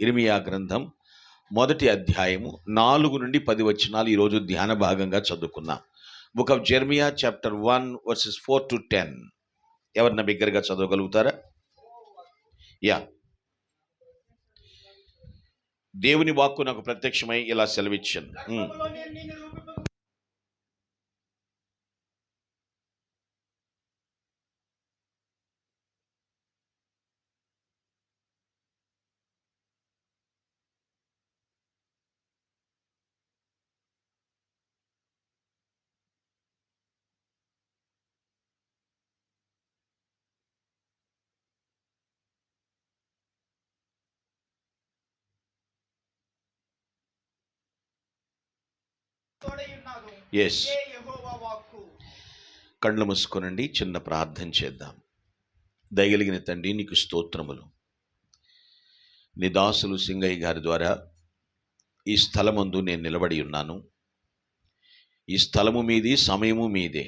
ఇర్మియా గ్రంథం మొదటి అధ్యాయము 4 నుండి 10 వచనాలు ఈరోజు ధ్యాన భాగంగా చదువుకున్నాం. Book of Jeremiah chapter 1 versus 4 to 10. ఎవరన్నా బిగ్గరగా చదవగలుగుతారా? యా. దేవుని వాక్కు నాకు ప్రత్యక్షమై ఇలా సెలవిచ్చాను. ఎస్, కళ్ళు మూసుకోనండి, చిన్న ప్రార్థన చేద్దాం. దయగలిగిన తండ్రి, నీకు స్తోత్రములు. నీ దాసులు సింగయ్య గారి ద్వారా ఈ స్థలమందు నేను నిలబడి ఉన్నాను. ఈ స్థలము మీది, సమయము మీదే,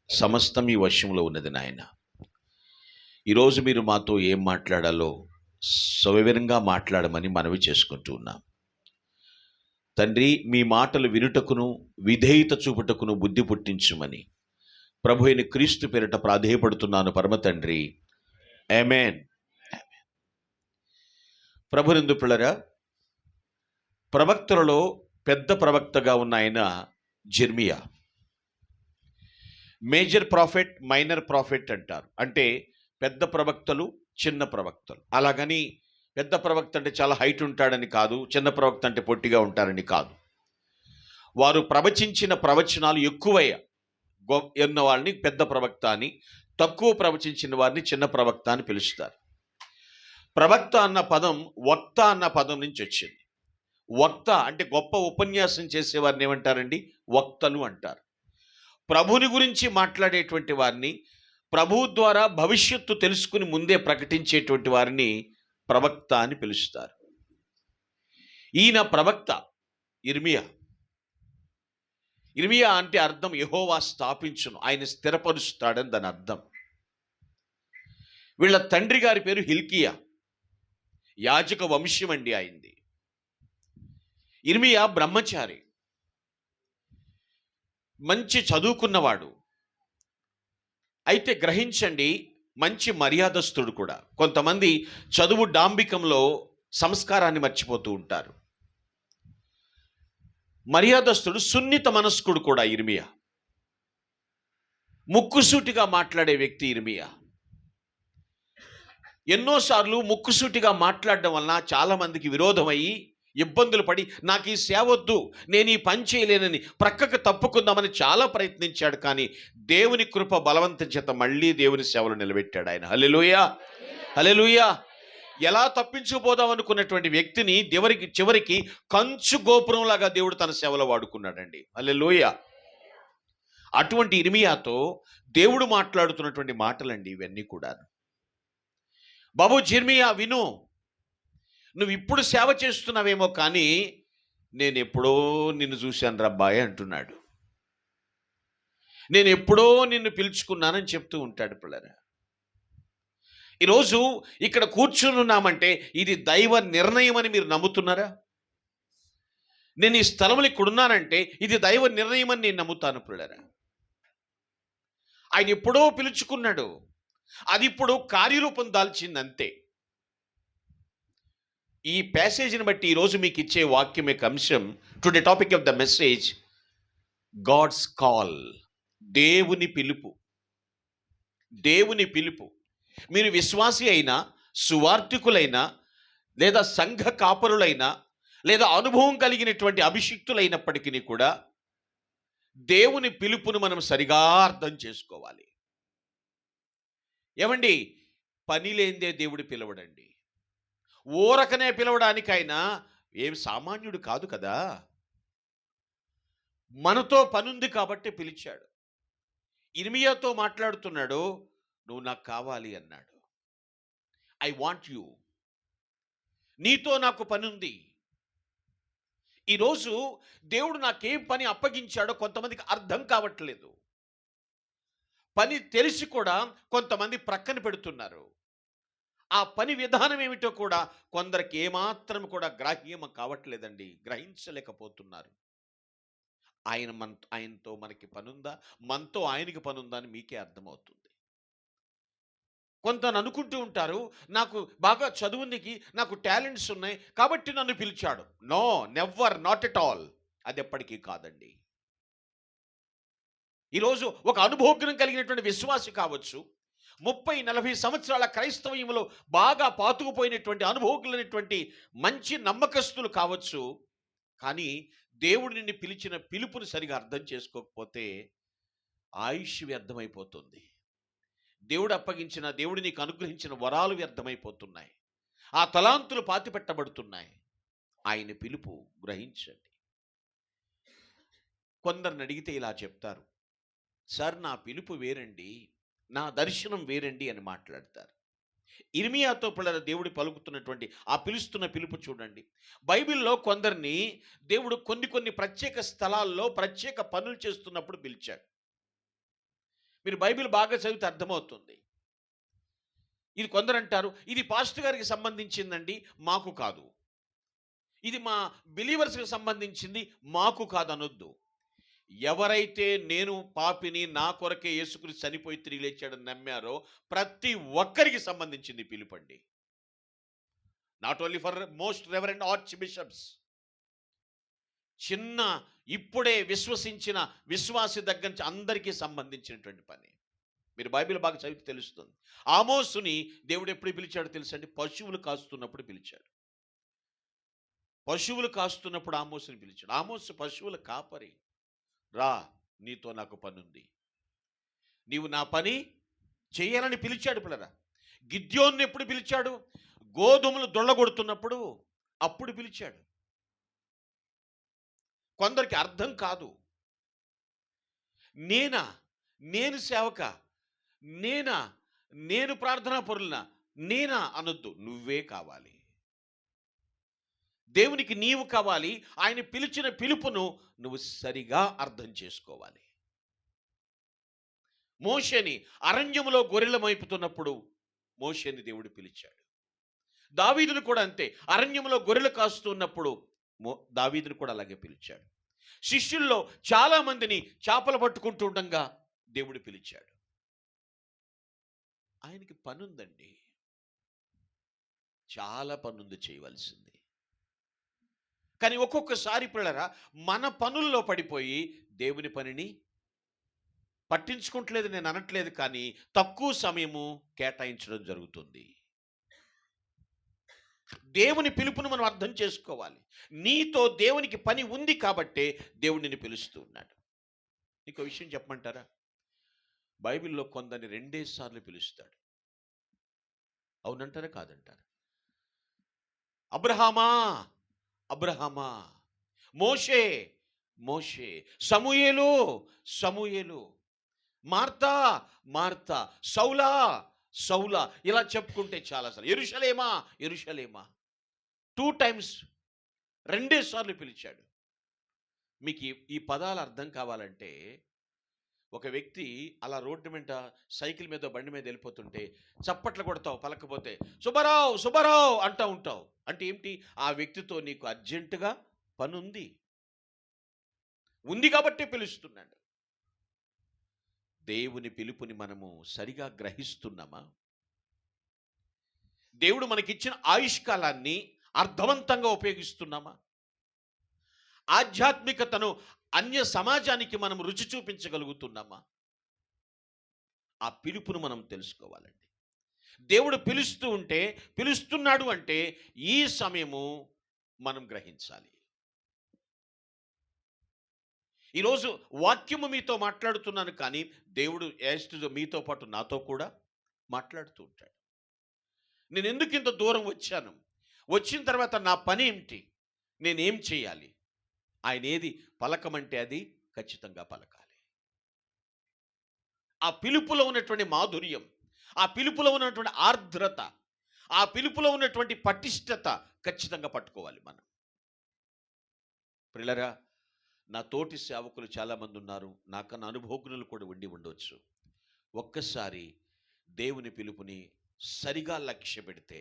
సమస్తం ఈ వశంలో ఉన్నది నాయన. ఈరోజు మీరు మాతో ఏం మాట్లాడాలో సవివరంగా మాట్లాడమని మనవి చేసుకుంటూ ఉన్నాం. తండ్రి, మీ మాటలు వినుటకును విధేయత చూపుటకును బుద్ధి పుట్టించుమని ప్రభు అయిన క్రీస్తు పేరిట ప్రాధేయపడుతున్నాను పరమ తండ్రి, ఆమేన్. ప్రభునందు పిల్లరా, ప్రవక్తలలో పెద్ద ప్రవక్తగా ఉన్న ఆయన Jeremiah. Major prophet, minor prophet అంటారు. అంటే పెద్ద ప్రవక్తలు, చిన్న ప్రవక్తలు. అలాగని పెద్ద ప్రవక్త అంటే చాలా హైట్ ఉంటాడని కాదు, చిన్న ప్రవక్త అంటే పొట్టిగా ఉంటారని కాదు. వారు ప్రవచించిన ప్రవచనాలు ఎక్కువయ్యా ఎన్న వాళ్ళని పెద్ద ప్రవక్త అని, తక్కువ ప్రవచించిన వారిని చిన్న ప్రవక్త అని పిలుస్తారు. ప్రవక్త అన్న పదం వక్త అన్న పదం నుంచి వచ్చింది. వక్త అంటే గొప్ప ఉపన్యాసం చేసేవారిని ఏమంటారండి? వక్తలు అంటారు. ప్రభుని గురించి మాట్లాడేటువంటి వారిని, ప్రభువు ద్వారా భవిష్యత్తు తెలుసుకుని ముందే ప్రకటించేటువంటి వారిని ప్రవక్త అని పిలుస్తారు. ఈయన ప్రవక్త ఇర్మియా. ఇర్మియా అంటే అర్థం యెహోవా స్థాపించును, ఆయన స్థిరపరుస్తాడని దాని అర్థం. వీళ్ళ తండ్రి గారి పేరు హిల్కియా, యాజక వంశం అండి ఆయనది. ఇర్మియా బ్రహ్మచారి, మంచి చదువుకున్నవాడు. అయితే గ్రహించండి, మంచి మర్యాదస్తుడు కూడా. కొంతమంది చదువు డాంబికంలో సంస్కారాన్ని మర్చిపోతూ ఉంటారు. మర్యాదస్తుడు, సున్నిత మనస్కుడు కూడా ఇర్మియా. ముక్కుసూటిగా మాట్లాడే వ్యక్తి ఇర్మియా. ఎన్నోసార్లు ముక్కుసూటిగా మాట్లాడడం వలన చాలామందికి విరోధమయ్యి ఇబ్బందులు పడి, నాకు ఈ సేవ వద్దు, నేను ఈ పని చేయలేనని ప్రక్కకు తప్పుకుందామని చాలా ప్రయత్నించాడు. కానీ దేవుని కృప బలవంతం చేత మళ్ళీ దేవుని సేవలు నిలబెట్టాడు ఆయన. హల్లెలూయా, హల్లెలూయా. ఎలా తప్పించుకుపోదాం అనుకున్నటువంటి వ్యక్తిని చివరికి కంచు గోపురంలాగా దేవుడు తన సేవలో వాడుకున్నాడండి. హల్లెలూయా. అటువంటి ఇర్మియాతో దేవుడు మాట్లాడుతున్నటువంటి మాటలండి ఇవన్నీ కూడా. బాబు జెర్మియా, విను, నువ్వు ఇప్పుడు సేవ చేస్తున్నావేమో కానీ నేను ఎప్పుడో నిన్ను చూశాను రబ్బాయి అంటున్నాడు. నేను ఎప్పుడో నిన్ను పిలుచుకున్నానని చెప్తూ ఉంటాడు పిల్లరా. ఈరోజు ఇక్కడ కూర్చుని ఉన్నామంటే ఇది దైవ నిర్ణయం అని మీరు నమ్ముతున్నారా? నేను ఈ స్థలంలో ఇక్కడున్నానంటే ఇది దైవ నిర్ణయం అని నేను నమ్ముతాను పిల్లరా. ఆయన ఎప్పుడో పిలుచుకున్నాడు, అది ఇప్పుడు కార్యరూపం దాల్చింది అంతే. ఈ ప్యాసేజ్ని బట్టి ఈరోజు మీకు ఇచ్చే వాక్యం యొక్క అంశం, today topic of the message, God's call. దేవుని పిలుపు. దేవుని పిలుపు. మీరు విశ్వాసి అయినా, సువార్థికులైనా, లేదా సంఘ కాపరులైనా, లేదా అనుభవం కలిగినటువంటి అభిషిక్తులైనప్పటికీ కూడా దేవుని పిలుపును మనం సరిగా అర్థం చేసుకోవాలి. ఏమండి, పని లేనిదే దేవుడు పిలవడండి. ఊరకనే పిలవడానికైనా ఏమి సామాన్యుడు కాదు కదా. మనతో పనుంది కాబట్టి పిలిచాడు. ఇర్మియాతో మాట్లాడుతున్నాడు, నువ్వు నాకు కావాలి అన్నాడు. ఐ వాంట్ యూ, నీతో నాకు పనుంది. ఈరోజు దేవుడు నాకేం పని అప్పగించాడో కొంతమందికి అర్థం కావట్లేదు. పని తెలిసి కూడా కొంతమంది ప్రక్కన పెడుతున్నారు. ఆ పని విధానం ఏమిటో కూడా కొందరికి ఏమాత్రం కూడా గ్రాహ్యం కావట్లేదండి, గ్రహించలేకపోతున్నారు. ఆయనతో మనకి పనుందా, మనతో ఆయనకి పనుందా అని మీకే అర్థమవుతుంది. కొంత అనుకుంటూ ఉంటారు, నాకు బాగా చదువుందికి, నాకు టాలెంట్స్ ఉన్నాయి కాబట్టి నన్ను పిలిచాడు. No, never, not at all. అది ఎప్పటికీ కాదండి. ఈరోజు ఒక అనుభోగ్యం కలిగినటువంటి విశ్వాసి కావచ్చు, 30-40 సంవత్సరాల క్రైస్తవ్యంలో బాగా పాతుకుపోయినటువంటి అనుభోగులైనటువంటి మంచి నమ్మకస్తులు కావచ్చు. కానీ దేవుడు నిన్ను పిలిచిన పిలుపుని సరిగా అర్థం చేసుకోకపోతే ఆయుష్ వ్యర్థమైపోతుంది. దేవుడు నీకు అనుగ్రహించిన వరాలు వ్యర్థమైపోతున్నాయి. ఆ తలాంతులు పాతిపెట్టబడుతున్నాయి. ఆయన పిలుపు గ్రహించండి. కొందరిని అడిగితే ఇలా చెప్తారు, సార్ నా పిలుపు వేరండి, నా దర్శనం వేరండి అని మాట్లాడతారు. ఇర్మియాతో పిల్లల దేవుడు పలుకుతున్నటువంటి ఆ పిలుస్తున్న పిలుపు చూడండి. బైబిల్లో కొందరిని దేవుడు కొన్ని ప్రత్యేక స్థలాల్లో ప్రత్యేక పనులు చేస్తున్నప్పుడు పిలిచాడు. మీరు బైబిల్ బాగా చదివితే అర్థమవుతుంది. ఇది కొందరు అంటారు, ఇది పాస్టర్ గారికి సంబంధించిందండి, మాకు కాదు. ఇది మా బిలీవర్స్కి సంబంధించింది, మాకు కాదు అనొద్దు. ఎవరైతే నేను పాపిని, నా కొరకే యేసుక్రీస్తు చనిపోయి తిరిగి లేచాడని నమ్మారో ప్రతి ఒక్కరికి సంబంధించింది పిలుపండి. Not only for most reverend archbishops. చిన్న ఇప్పుడే విశ్వసించిన విశ్వాసి దగ్గర నుంచి అందరికీ సంబంధించినటువంటి పని. మీరు బైబిల్ బాగా చదివితే తెలుస్తుంది. ఆమోసుని దేవుడు ఎప్పుడు పిలిచాడో తెలుసండి? పశువులు కాస్తున్నప్పుడు పిలిచాడు. పశువులు కాస్తున్నప్పుడు ఆమోసుని పిలిచాడు. ఆమోసు పశువుల కాపరి. రా, నీతో నాకు పనుంది, నీవు నా పని చేయాలని పిలిచాడు పిల్లరా. గిద్యోన్ని ఎప్పుడు పిలిచాడు? గోధుమలు దొళ్ళగొడుతున్నప్పుడు అప్పుడు పిలిచాడు. కొందరికి అర్థం కాదు. నేను సేవక, నేను ప్రార్థనా పరులనా, అనొద్దు. నువ్వే కావాలి. దేవునికి నీవు కావాలి. ఆయన పిలిచిన పిలుపును నువ్వు సరిగా అర్థం చేసుకోవాలి. మోషేని అరణ్యములో గొర్రెలు మేపుతున్నప్పుడు మోషేని దేవుడు పిలిచాడు. దావీదును కూడా అంతే, అరణ్యములో గొర్రెలు కాస్తున్నప్పుడు దావీదును కూడా అలాగే పిలిచాడు. శిష్యుల్లో చాలా మందిని చేపలు పట్టుకుంటూ ఉండగా దేవుడు పిలిచాడు. ఆయనకి పనుందండి, చాలా పనుంది చేయవలసింది. కానీ ఒక్కొక్కసారి పిల్లరా మన పనుల్లో పడిపోయి దేవుని పనిని పట్టించుకోవట్లేదు నేను అనట్లేదు, కానీ తక్కువ సమయము కేటాయించడం జరుగుతుంది. దేవుని పిలుపును మనం అర్థం చేసుకోవాలి. నీతో దేవునికి పని ఉంది కాబట్టే దేవుడిని పిలుస్తూ ఉన్నాడు. ఇంకో విషయం చెప్పమంటారా? బైబిల్లో కొందరిని 2 సార్లు పిలుస్తాడు. అవునంటారా కాదంటారా? అబ్రహామా, అబ్రహామా, మోషే, మోషే, సమూయేలు, సమూయేలు, మార్తా, మార్తా, సౌలా, సౌలా, ఇలా చెప్పుకుంటే చాలాసార్లు. యెరూషలేమా, యెరూషలేమా, 2 టైమ్స్, 2 సార్లు పిలిచాడు. మీకు ఈ పదాలు అర్థం కావాలంటే, ఒక వ్యక్తి అలా రోడ్డు మీద సైకిల్ మీద బండి మీద వెళ్ళిపోతుంటే చప్పట్లు కొడతావు, పలకపోతే సుబ్బారావు, సుబ్బారావు అంటూ ఉంటావు. అంటే ఏమిటి? ఆ వ్యక్తితో నీకు అర్జెంటుగా పని ఉంది కాబట్టి పిలుస్తున్నాడు. దేవుని పిలుపుని మనము సరిగా గ్రహిస్తున్నామా? దేవుడు మనకిచ్చిన ఆయుష్కాలాన్ని అర్థవంతంగా ఉపయోగిస్తున్నామా? ఆధ్యాత్మికతను అన్య సమాజానికి మనం రుచి చూపించగలుగుతున్నామా? ఆ పిలుపును మనం తెలుసుకోవాలండి. దేవుడు పిలుస్తున్నాడు అంటే ఈ సమయము మనం గ్రహించాలి. ఈరోజు వాక్యము మీతో మాట్లాడుతున్నాను, కానీ దేవుడు మీతో పాటు నాతో కూడా మాట్లాడుతూ ఉంటాడు. నేను ఎందుకు ఇంత దూరం వచ్చాను? వచ్చిన తర్వాత నా పని ఏమిటి? నేనేం చేయాలి? ఆయన ఏది పలకమంటే అది ఖచ్చితంగా పలకాలి. ఆ పిలుపులో ఉన్నటువంటి మాధుర్యం, ఆ పిలుపులో ఉన్నటువంటి ఆర్ద్రత, ఆ పిలుపులో ఉన్నటువంటి పటిష్టత ఖచ్చితంగా పట్టుకోవాలి మనం. ప్రియులారా, నా తోటి సేవకులు చాలామంది ఉన్నారు, నాకన్నా అనుభవజ్ఞులు కూడా ఉండవచ్చు. ఒక్కసారి దేవుని పిలుపుని సరిగా లక్ష్య పెడితే,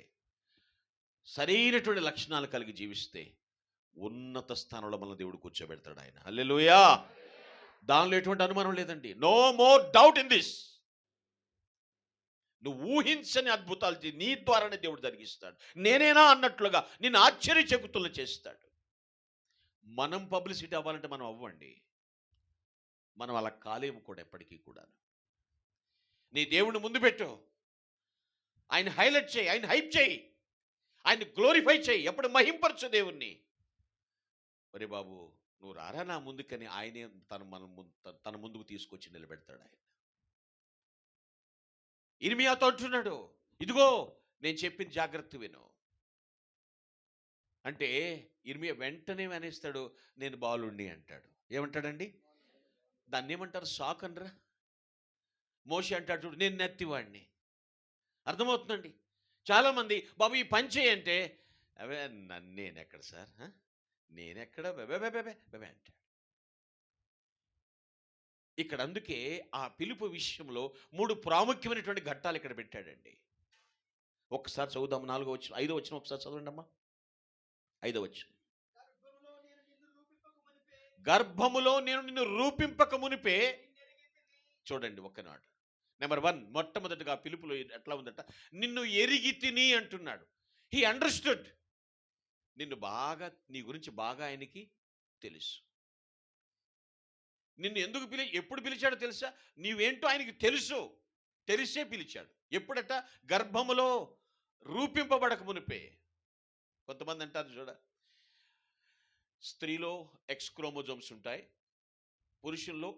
సరైనటువంటి లక్షణాలు కలిగి జీవిస్తే ఉన్నత స్థానంలో మన దేవుడు కూర్చోబెడతాడు ఆయన. హల్లెలూయా! దానిలో ఎటువంటి అనుమానం లేదండి. No more doubt in this. నువ్వు ఊహించని అద్భుతాలు నీ ద్వారానే దేవుడు జరిగిస్తాడు. నేనేనా అన్నట్లుగా నిన్ను ఆశ్చర్యచకితులను చేస్తాడు. మనం పబ్లిసిటీ అవ్వాలంటే మనం అవ్వండి. మనం అలా కాలేము కూడా ఎప్పటికీ కూడా. నీ దేవుడిని ముందు పెట్టు, ఆయన హైలైట్ చేయి, ఆయన హైప్ చేయి, ఆయన గ్లోరిఫై చేయి, ఎప్పుడు మహింపరచు దేవుణ్ణి. ఒరే బాబు నువ్వు రారా నా ముందుకని ఆయనే తన ముందుకు తీసుకొచ్చి నిలబెడతాడు ఆయన. ఇర్మియాతో అంటున్నాడు, ఇదిగో నేను చెప్పిన జాగ్రత్త విను అంటే ఇర్మియా వెంటనే అనేస్తాడు, నేను బాలుణ్ణి అంటాడు. ఏమంటాడండి? దాన్ని ఏమంటారు? షాక్ అనరా? మోషే అంటాడు చూడు, నేను నెత్తివాడిని. అర్థమవుతుందండి. చాలామంది బాబు ఈ పని చేయంటే, అవే నేనెక్కడ సార్, నేనెక్కడ బెబే అంటాడు. ఇక్కడ అందుకే ఆ పిలుపు విషయంలో 3 ప్రాముఖ్యమైనటువంటి ఘట్టాలు ఇక్కడ పెట్టాడండి. ఒక్కసారి చదువుదాం. 4వ వచనం 5వ వచనం ఒకసారి చదవండి అమ్మా. 5వ వచనం. గర్భములో నేను నిన్ను రూపింపక మునిపే. చూడండి ఒక్కనాడు. నెంబర్ 1 మొట్టమొదటిగా పిలుపులో ఎట్లా ఉందట, నిన్ను ఎరిగి తిని అంటున్నాడు. He understood. నిన్ను బాగా, నీ గురించి బాగా ఆయనకి తెలుసు. నిన్ను ఎందుకు ఎప్పుడు పిలిచాడో తెలుసా? నీవేంటో ఆయనకి తెలుసు, తెలిసే పిలిచాడు. ఎప్పుడట? గర్భములో రూపింపబడక మునిపే. కొంతమంది అంటారు చూడ, స్త్రీలో ఎక్స్ క్రోమోజోమ్స్ ఉంటాయి, పురుషుల్లో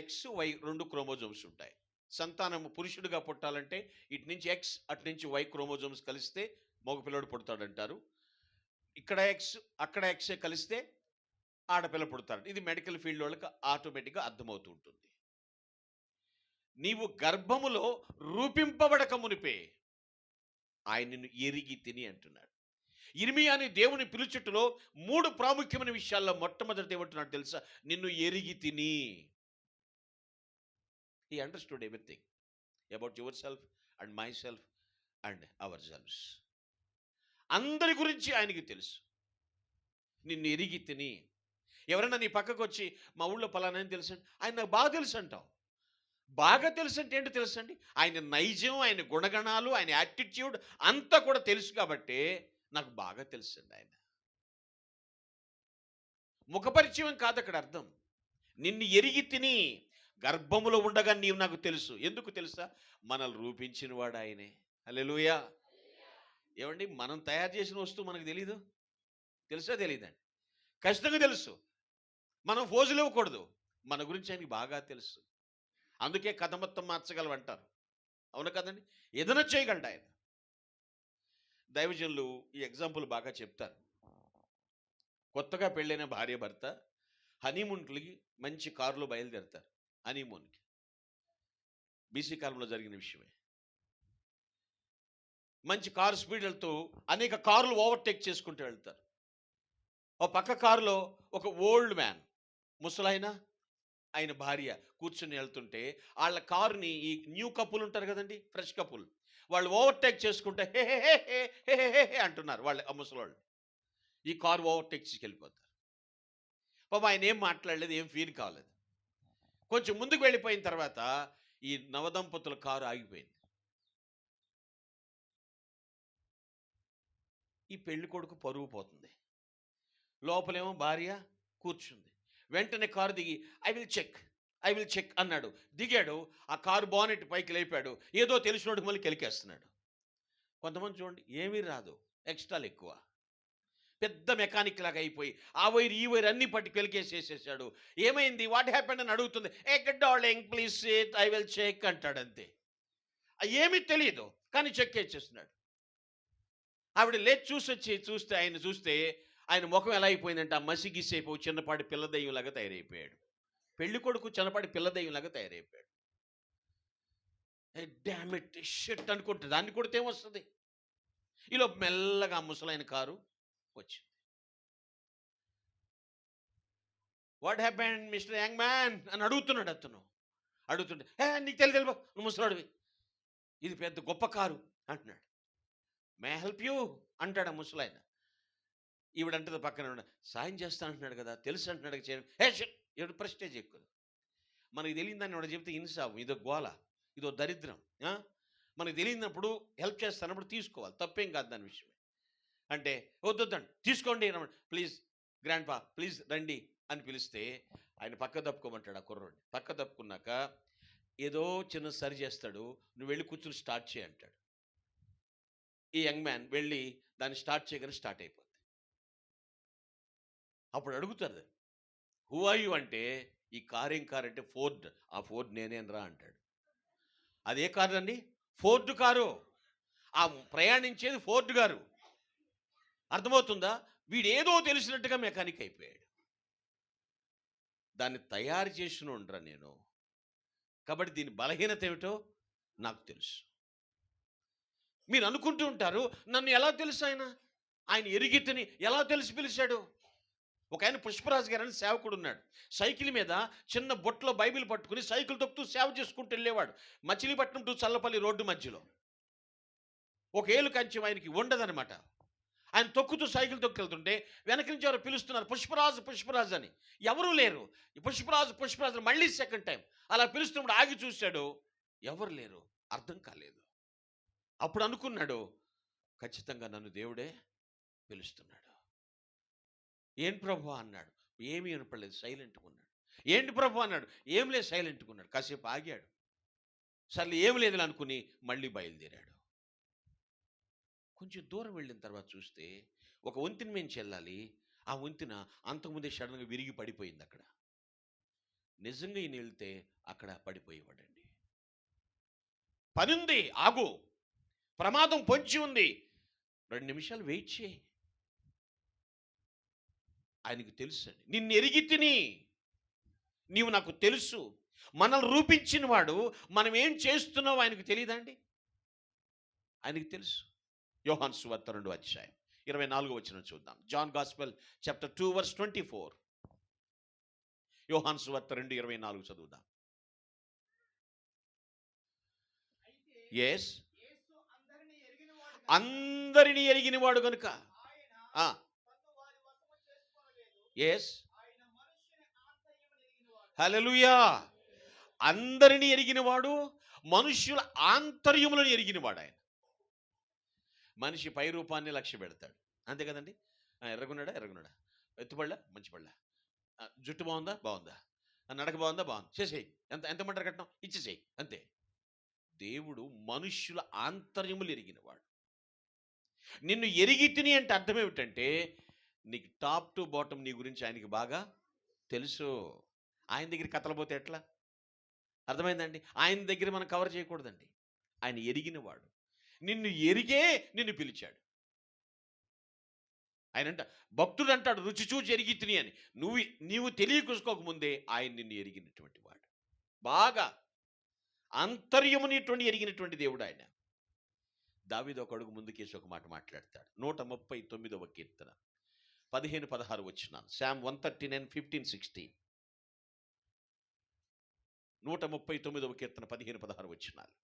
ఎక్స్ వై 2 క్రోమోజోమ్స్ ఉంటాయి. సంతానము పురుషుడిగా పుట్టాలంటే ఇటు నుంచి ఎక్స్ అటు నుంచి వై క్రోమోజోమ్స్ కలిస్తే మగపిల్లడు పుడతాడంటారు. ఇక్కడ ఎక్స్ అక్కడ ఎక్సే కలిస్తే ఆడపిల్ల పుడతాడు. ఇది మెడికల్ ఫీల్డ్ వాళ్ళకి ఆటోమేటిక్గా అర్థమవుతూ ఉంటుంది. నీవు గర్భములో రూపింపబడక మునిపే ఆయన నిన్ను ఎరిగి తిని అంటున్నాడు. ఇర్మియాని దేవుని పిలుచుటలో 3 ప్రాముఖ్యమైన విషయాల్లో మొట్టమొదటి ఏమంటున్నాడు తెలుసా? నిన్ను ఎరిగి తిని. He understood everything about yourself and myself and ourselves. అందరి గురించి ఆయనకి తెలుసు. నిన్ను ఎరిగి తిని. ఎవరైనా నీ పక్కకు వచ్చి మా ఊళ్ళో పలానా తెలుసు, ఆయన నాకు బాగా తెలుసు అంటావు. బాగా తెలుసు అంటే ఏంటో తెలుసు అండి, ఆయన నైజం, ఆయన గుణగణాలు, ఆయన యాటిట్యూడ్ అంతా కూడా తెలుసు కాబట్టి నాకు బాగా తెలుసండి ఆయన. ముఖపరిచయం కాదు అక్కడ అర్థం. నిన్ను ఎరిగి తిని, గర్భములో ఉండగా నీవు నాకు తెలుసు. ఎందుకు తెలుసా? మనల్ని రూపించిన వాడు ఆయనే. హల్లెలూయా. ఏమండి, మనం తయారు చేసిన వస్తువు మనకు తెలీదు? తెలుసా? తెలీదండి. ఖచ్చితంగా తెలుసు. మనం ఫోజులు ఇవ్వకూడదు. మన గురించి ఆయనకి బాగా తెలుసు. అందుకే కథ మొత్తం మార్చగలవు అంటారు. అవును కదండి? ఏదైనా చేయగలడు ఆయన. దైవజనులు ఈ ఎగ్జాంపుల్ బాగా చెప్తారు. కొత్తగా పెళ్ళైన భార్య భర్త హనీమూన్కి మంచి కారులో బయలుదేరుతారు. హనీమూన్కి బీసీ కాలంలో జరిగిన విషయమే. మంచి కారు స్పీడ్ వెళ్తూ అనేక కార్లు ఓవర్టేక్ చేసుకుంటూ వెళ్తారు. ఓ పక్క కారులో ఒక ఓల్డ్ మ్యాన్, ముసలాయన, ఆయన భార్య కూర్చుని వెళ్తుంటే వాళ్ళ కారుని ఈ న్యూ కపుల్ ఉంటారు కదండి, ఫ్రెష్ కపుల్, వాళ్ళు ఓవర్టేక్ చేసుకుంటే హే హే హే హే హే హే అంటున్నారు వాళ్ళు, ఆ ముసలాళ్ళు. ఈ కారు ఓవర్టేక్ చేసుకెళ్ళిపోతారు. పాపం ఆయన ఏం మాట్లాడలేదు, ఏం ఫీల్ కాలేదు. కొంచెం ముందుకు వెళ్ళిపోయిన తర్వాత ఈ నవదంపతుల కారు ఆగిపోయింది. ఈ పెళ్లి కొడుకు పరుగు పోతుంది. లోపలేమో భార్య కూర్చుంది. వెంటనే కారు దిగి ఐ విల్ చెక్ అన్నాడు. దిగాడు. ఆ కారు బానెట్ పైకి లేపాడు. ఏదో తెలిసినోడికి మళ్ళీ కెలికేస్తున్నాడు. కొంతమంది చూడండి, ఏమీ రాదు, ఎక్స్ట్రాలు ఎక్కువ. పెద్ద మెకానిక్ లాగా అయిపోయి ఆ వైర్ ఈ వైర్ అన్ని పట్టి కెలికేసేసేసాడు. ఏమైంది, వాట్ హ్యాపెండ్ అని అడుగుతుంది. A good darling please sit I will check అంటాడు అంతే. ఏమీ తెలియదు కానీ చెక్ చేసేస్తున్నాడు. ఆవిడ లేచి చూస్తే ఆయన చూస్తే ఆయన ముఖం ఎలా అయిపోయిందంటే ఆ మసిగిసేపు చిన్నపాటి పిల్లదయ్యంలాగా తయారైపోయాడు. పెళ్లి కొడుకు చిన్నపాటి పిల్లదయ్యంలాగా తయారైపోయాడు. డామ్ ఇట్ షిట్ అనుకుంటే దాన్ని కొడితే ఏమొస్తుంది? ఈలో మెల్లగా ముసలైన కారు వచ్చింది. What happened mister young man అని అడుగుతున్నాడు. అతను అడుగుతుంటే నీకు తెలియదు, నువ్వు ముసలాడివి. ఇది పెద్ద గొప్ప కారు అంటున్నాడు. మే హెల్ప్ యూ అంటాడు ఆ ముసలాయన. ఈవిడంటది పక్కన, సాయం చేస్తా అంటున్నాడు కదా, తెలుసు అంటున్నాడు చేయడం. ఎవడు ప్రెస్టేజ్ ఎక్కువ. మనకి తెలియదని వాడు చెప్తే ఇన్సావు, ఇదో గోల, ఇదో దరిద్రం. మనకు తెలియనప్పుడు హెల్ప్ చేస్తానప్పుడు తీసుకోవాలి, తప్పేం కాదు దాని విషయమే. అంటే వద్దండి తీసుకోండి ప్లీజ్ గ్రాండ్ పా ప్లీజ్ రండి అని పిలిస్తే ఆయన పక్క తప్పుకోమంటాడు. ఆ కుర్రోడిని పక్క తప్పుకున్నాక ఏదో చిన్న సరి చేస్తాడు. నువ్వు వెళ్ళి కూర్చుని స్టార్ట్ చేయి అంటాడు. ఈ యంగ్ మ్యాన్ వెళ్ళి దాన్ని స్టార్ట్ చేయగానే స్టార్ట్ అయిపోతుంది. అప్పుడు అడుగుతారు, హూ ఆర్ యూ అంటే, ఈ కార్ ఏం కార్ అంటే ఫోర్డ్. ఆ ఫోర్డ్ నేనేనరా అంటాడు. అదే కారు అండి, ఫోర్డ్ కారు. ఆ ప్రయాణించేది ఫోర్డ్ గారు. అర్థమవుతుందా? వీడేదో తెలిసినట్టుగా మెకానిక్ అయిపోయాడు. దాన్ని తయారు చేసిన ఉండరా నేను. కాబట్టి దీని బలహీనత ఏమిటో నాకు తెలుసు. మీరు అనుకుంటూ ఉంటారు, నన్ను ఎలా తెలుసు ఆయన ఎరిగితని ఎలా తెలిసి పిలిచాడు? ఒక ఆయన పుష్పరాజు గారు అని సేవకుడు ఉన్నాడు. సైకిల్ మీద చిన్న బొట్లో బైబిల్ పట్టుకుని సైకిల్ తొక్కుతూ సేవ చేసుకుంటూ వెళ్ళేవాడు. మచిలీపట్నం టు చల్లపల్లి రోడ్డు మధ్యలో. ఒక ఏలు కంచెం ఆయనకి ఉండదనమాట. ఆయన తొక్కుతూ సైకిల్ తొక్కెళ్తుంటే వెనక నుంచి ఎవరు పిలుస్తున్నారు, పుష్పరాజు పుష్పరాజు అని. ఎవరూ లేరు. పుష్పరాజు పుష్పరాజు మళ్ళీ సెకండ్ టైం అలా పిలుస్తున్నప్పుడు ఆగి చూశాడు, ఎవరు లేరు. అర్థం కాలేదు. అప్పుడు అనుకున్నాడు, ఖచ్చితంగా నన్ను దేవుడే పిలుస్తున్నాడు. ఏం ప్రభు అన్నాడు. ఏమీ వినపడలేదు, సైలెంట్గా ఉన్నాడు. ఏంటి ప్రభు అన్నాడు. ఏం లేదు, సైలెంట్గా ఉన్నాడు. కాసేపు ఆగాడు. సర్లే ఏం లేదు అనుకుని మళ్ళీ బయలుదేరాడు. కొంచెం దూరం వెళ్ళిన తర్వాత చూస్తే ఒక వంతెన మీద వెళ్ళాలి. ఆ వంతెన అంతకుముందే సడన్గా విరిగి పడిపోయింది. అక్కడ నిజంగా ఈయన వెళ్తే అక్కడ పడిపోయేవాడండి. పనుంది, ఆగు, ప్రమాదం పొంచి ఉంది, 2 నిమిషాలు వెయిట్ చేయి. ఆయనకు తెలుసు అండి, నిన్ను ఎరిగి తిని, నీవు నాకు తెలుసు. మనల్ని రూపించిన వాడు మనం ఏం చేస్తున్నావు ఆయనకు తెలియదండి. ఆయనకు తెలుసు. యోహాను సువార్త 2వ అధ్యాయం 24వ వచనం చూద్దాం. John gospel chapter 2 verse 24. యోహాను సువార్త 2:24 చదువుదాం. ఎస్, అందరినీ ఎరిగిన వాడు కనుక. ఎస్, హల్లెలూయా. అందరినీ ఎరిగినవాడు, మనుష్యుల ఆంతర్యములను ఎరిగినవాడు ఆయన. మనిషి పై రూపాన్ని లక్ష్య పెడతాడు, అంతే కదండి. ఎర్రగున్నాడా, ఎత్తుపళ్ళ, మంచి పళ్ళ, జుట్టు బాగుందా, నడక బాగుందా, చేసేయి, ఎంత మంటారు కట్నం ఇచ్చేసేయి, అంతే. దేవుడు మనుష్యుల ఆంతర్యములు ఎరిగినవాడు. నిన్ను ఎరిగి తిని అంటే అర్థం ఏమిటంటే, నీకు టాప్ టు బాటమ్ నీ గురించి ఆయనకి బాగా తెలుసు. ఆయన దగ్గర కథలు పోతే ఎట్లా? అర్థమైందండి. ఆయన దగ్గర మనం కవర్ చేయకూడదండి. ఆయన ఎరిగినవాడు, నిన్ను ఎరిగే నిన్ను పిలిచాడు. ఆయన భక్తుడు అంటాడు, రుచి చూచి ఎరిగి తిని అని. నీవు తెలియకోసుకోకముందే ఆయన నిన్ను ఎరిగినటువంటి వాడు, బాగా అంతర్యమునిటువంటి ఎరిగినటువంటి దేవుడు ఆయన. దావీదు ఒక అడుగు ముందుకేసి ఒక మాట మాట్లాడతాడు. 139వ కీర్తన 15-16 వచనాలు. సామ్ 139:15-16. 139వ కీర్తన 15-16 వచనాలు.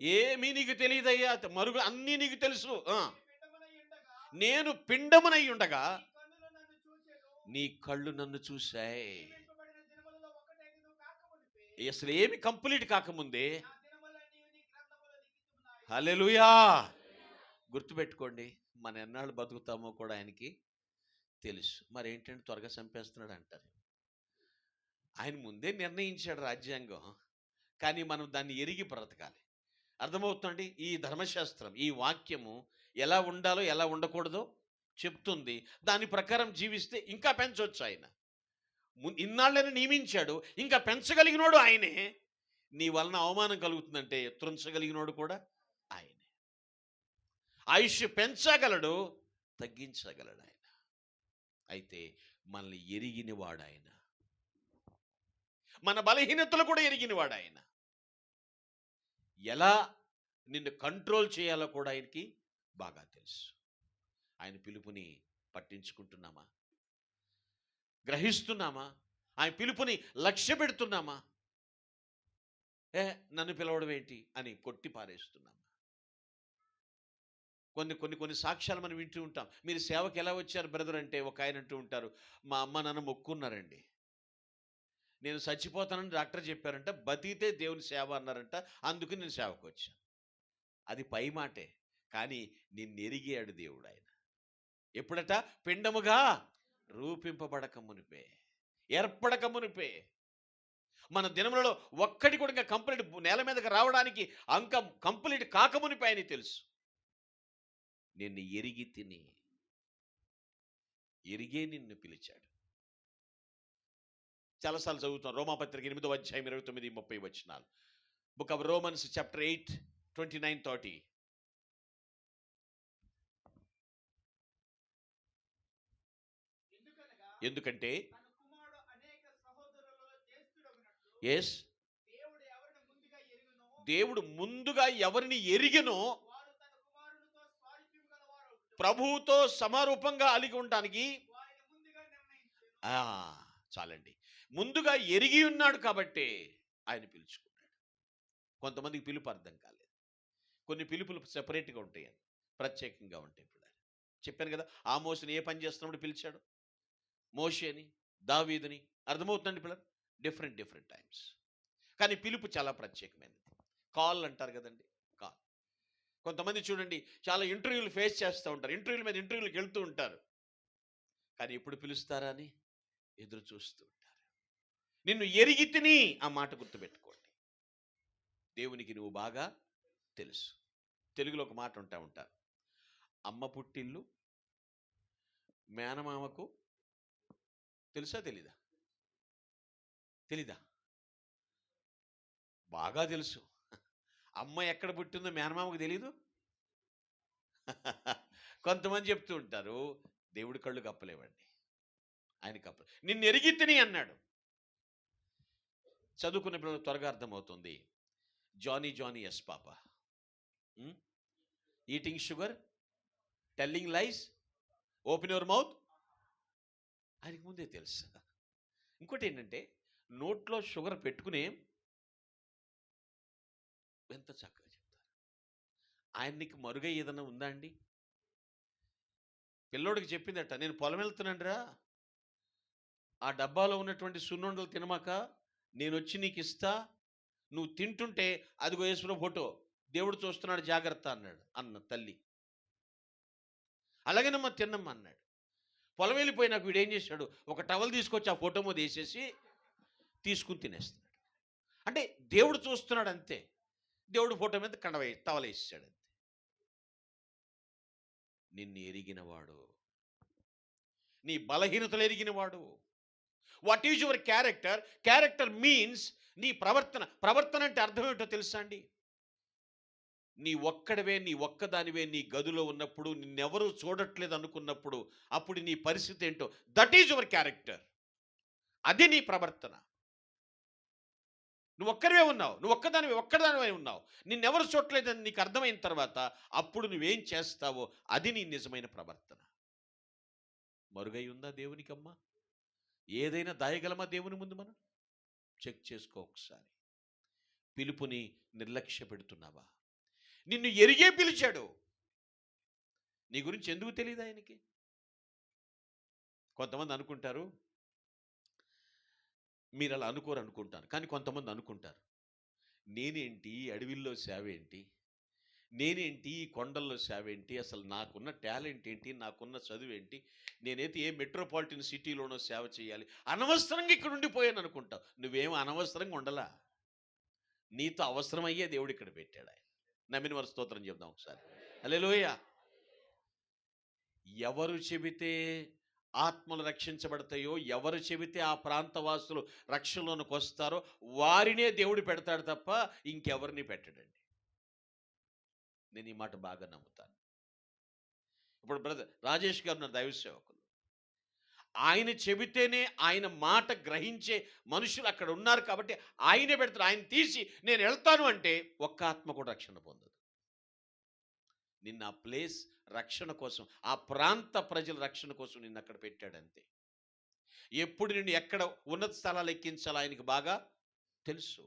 ఏమీ నీకు తెలియదయ్యా, మరుగు అన్నీ నీకు తెలుసు. నేను పిండమునై ఉండగా నీ కళ్ళు నన్ను చూశాయి. అసలు ఏమి కంప్లీట్ కాకముందే. హల్లెలూయా. గుర్తుపెట్టుకోండి, మన ఎన్నాళ్ళు బతుకుతామో కూడా ఆయనకి తెలుసు. మరి ఏంటంటే త్వరగా చంపేస్తున్నాడు అంటారు. ఆయన ముందే నిర్ణయించాడు రాజ్యాంగం, కానీ మనం దాన్ని ఎరిగి బ్రతకాలి. అర్థమవుతుందండి. ఈ ధర్మశాస్త్రం, ఈ వాక్యము ఎలా ఉండాలో ఎలా ఉండకూడదో చెప్తుంది. దాని ప్రకారం జీవిస్తే ఇంకా పెంచవచ్చు. ఆయన ఇన్నాళ్ళని నియమించాడు, ఇంకా పెంచగలిగినోడు ఆయనే. నీ వలన అవమానం కలుగుతుందంటే త్రుంచగలిగినోడు కూడా ఆయనే. ఆయుష్ పెంచగలడు, తగ్గించగలడు ఆయన. అయితే మనల్ని ఎరిగినవాడు ఆయన, మన బలహీనతలు కూడా ఎరిగినవాడు ఆయన. ఎలా నిన్ను కంట్రోల్ చేయాలో కూడా ఆయనకి బాగా తెలుసు. ఆయన పిలుపుని పట్టించుకుంటున్నామా? గ్రహిస్తున్నామా? ఆయన పిలుపుని లక్ష్య పెడుతున్నామా? నన్ను పిలవడం ఏంటి అని కొట్టి పారేస్తున్నామా? కొన్ని సాక్ష్యాలు మనం వింటూ ఉంటాం. మీరు సేవకి ఎలా వచ్చారు బ్రదర్ అంటే ఒక ఆయన అంటూ ఉంటారు, మా అమ్మ నాన్న మొక్కున్నారండి. నేను చచ్చిపోతానని డాక్టర్ చెప్పారంట, బతికితే దేవుని సేవ అన్నారంట, అందుకు నేను సేవకు వచ్చాను. అది పై మాటే, కానీ నిన్నెరిగాడు దేవుడు. ఆయన ఎప్పుడట? పిండముగా రూపింపబడక మునిపే, ఏర్పడక మునిపే. మన దినములలో ఒక్కటి కూడా ఇంకా కంప్లీట్ నేల మీదకి రావడానికి అంకం కంప్లీట్ కాకమునిపే ఆయన తెలుసు. నిన్ను ఎరిగి తిని, ఎరిగే నిన్ను పిలిచాడు. చాలాసార్లు చదువుతాం రోమాపత్రిక 8వ అధ్యాయం 29-30 వచనాలు. Book of Romans chapter 8 29-30. ఎందుకంటే ఎస్, దేవుడు ముందుగా ఎవరిని ఎరిగినో ప్రభువుతో సమారూపంగా అలిగి ఉండడానికి చాలండి. ముందుగా ఎరిగి ఉన్నాడు కాబట్టి ఆయన పిలుచుకున్నాడు. కొంతమందికి పిలుపు అర్థం కాలేదు. కొన్ని పిలుపులు సెపరేట్గా ఉంటాయి, ప్రత్యేకంగా ఉంటాయి. ఇప్పుడు చెప్పాను కదా, ఆమోసుని ఏ పని చేస్తున్నప్పుడు పిలిచాడు, మోషేని, దావీదుని. అర్థమవుతుందండి పిల్లలు? Different times. కానీ పిలుపు చాలా ప్రత్యేకమైనది. కాల్ అంటారు కదండి, కాల్. కొంతమంది చూడండి, చాలా ఇంటర్వ్యూలు ఫేస్ చేస్తూ ఉంటారు, ఇంటర్వ్యూల మీద ఇంటర్వ్యూలకు వెళ్తూ ఉంటారు, కానీ ఎప్పుడు పిలుస్తారా అని ఎదురు చూస్తూ ఉంటారు. నిన్ను ఎరిగి తిని, ఆ మాట గుర్తుపెట్టుకోండి. దేవునికి నువ్వు బాగా తెలుసు. తెలుగులో ఒక మాట ఉంటారు, అమ్మ పుట్టిల్లు మేనమామకు తెలుసా తెలీదా? తెలీదా? బాగా తెలుసు. అమ్మ ఎక్కడ పుట్టిందో మేనమామకు తెలీదు. కొంతమంది చెప్తూ ఉంటారు, దేవుడి కళ్ళు కప్పలేవండి, ఆయన కప్ప. నిన్ను ఎరిగి తిని అన్నాడు. చదువుకున్న పిల్లలు త్వరగా అర్థమవుతుంది. Johnny yes papa, eating sugar, telling lies, open your mouth. ఆయనకి ముందే తెలుసు. ఇంకోటి ఏంటంటే, నోట్లో షుగర్ పెట్టుకునే ఎంత చక్కగా చెప్తారు. ఆయనకి మరుగై ఏదన్నా ఉందా అండి? పిల్లోడికి చెప్పిందట, నేను పొలం వెళ్తున్నాను రా, ఆ డబ్బాలో ఉన్నటువంటి సున్నుండలు తినమాక, నేను వచ్చి నీకు ఇస్తా, నువ్వు తింటుంటే అదిగో యేసుప్రభు ఫోటో, దేవుడు చూస్తున్నాడు జాగ్రత్త అన్నాడు అన్న తల్లి. అలాగేనమ్మా తిన్నమ్మా అన్నాడు. పొలం వెళ్ళిపోయినాక వీడు ఏం చేశాడు, ఒక టవల్ తీసుకొచ్చి ఆ ఫోటో మీద వేసేసి తీసుకుని తినేస్తున్నాడు. అంటే దేవుడు చూస్తున్నాడు అంతే. దేవుడు ఫోటో మీద టవల్ వేసాడు అంతే. నిన్ను ఎరిగినవాడు, నీ బలహీనతలు ఎరిగినవాడు. What is your character? Character means నీ ప్రవర్తన అంటే అర్థం ఏంటో తెలుసా అండి? నీ ఒక్కడవే, నీ ఒక్కదానివే నీ గదిలో ఉన్నప్పుడు, నిన్నెవరూ చూడట్లేదు అనుకున్నప్పుడు, అప్పుడు నీ పరిస్థితి ఏంటో, దట్ ఈజ్ యువర్ క్యారెక్టర్. అది నీ ప్రవర్తన. నువ్వు ఒక్కరివే ఉన్నావు, నువ్వు ఒక్కదానివే ఉన్నావు, నిన్నెవరు చూడలేదని నీకు అర్థమైన తర్వాత అప్పుడు నువ్వేం చేస్తావో అది నీ నిజమైన ప్రవర్తన. మరుగై ఉందా దేవునికమ్మా? ఏదైనా దాయగలమా దేవుని ముందు? మనం చెక్ చేసుకో ఒకసారి. పిలుపుని నిర్లక్ష్య పెడుతున్నావా? నిన్ను ఎరిగే పిలిచాడు, నీ గురించి ఎందుకు తెలియదు ఆయనకి? కొంతమంది అనుకుంటారు, మీరు అలా అనుకుంటారు, కానీ కొంతమంది అనుకుంటారు, నేనేంటి అడవిల్లో సేవ ఏంటి, నేనేంటి కొండల్లో సేవ ఏంటి, అసలు నాకున్న టాలెంట్ ఏంటి, నాకున్న చదువు ఏంటి, నేనైతే ఏ మెట్రోపాలిటన్ సిటీలోనో సేవ చేయాలి, అనవసరంగా ఇక్కడ ఉండిపోయాను అనుకుంటావు. నువ్వేమో అనవసరంగా ఉండలా, నీతో అవసరమయ్యే దేవుడు ఇక్కడ పెట్టాడు. ఆయన నమ్మిన వారి స్తోత్రం చెప్దాం ఒకసారి. హల్లెలూయా. ఎవరు చెబితే ఆత్మలు రక్షించబడతాయో, ఎవరు చెబితే ఆ ప్రాంతవాసులు రక్షణలోనికి వస్తారో వారినే దేవుడు పెడతాడు తప్ప ఇంకెవరిని పెట్టడండి. నేను ఈ మాట బాగా నమ్ముతాను. ఇప్పుడు బ్రదర్ రాజేష్ గారు ఉన్నారు, దైవ సేవకులు. ఆయన చెబితేనే, ఆయన మాట గ్రహించే మనుషులు అక్కడ ఉన్నారు కాబట్టి ఆయనే పెడతారు. ఆయన తీసి నేను వెళ్తాను అంటే ఒక్క ఆత్మ కూడా రక్షణ పొందదు. నిన్ను ఆ ప్లేస్ రక్షణ కోసం, ఆ ప్రాంత ప్రజల రక్షణ కోసం నిన్ను అక్కడ పెట్టాడంతే. ఎప్పుడు నిన్ను ఎక్కడ ఉన్నత స్థలాలు ఎక్కించాలో ఆయనకి బాగా తెలుసు.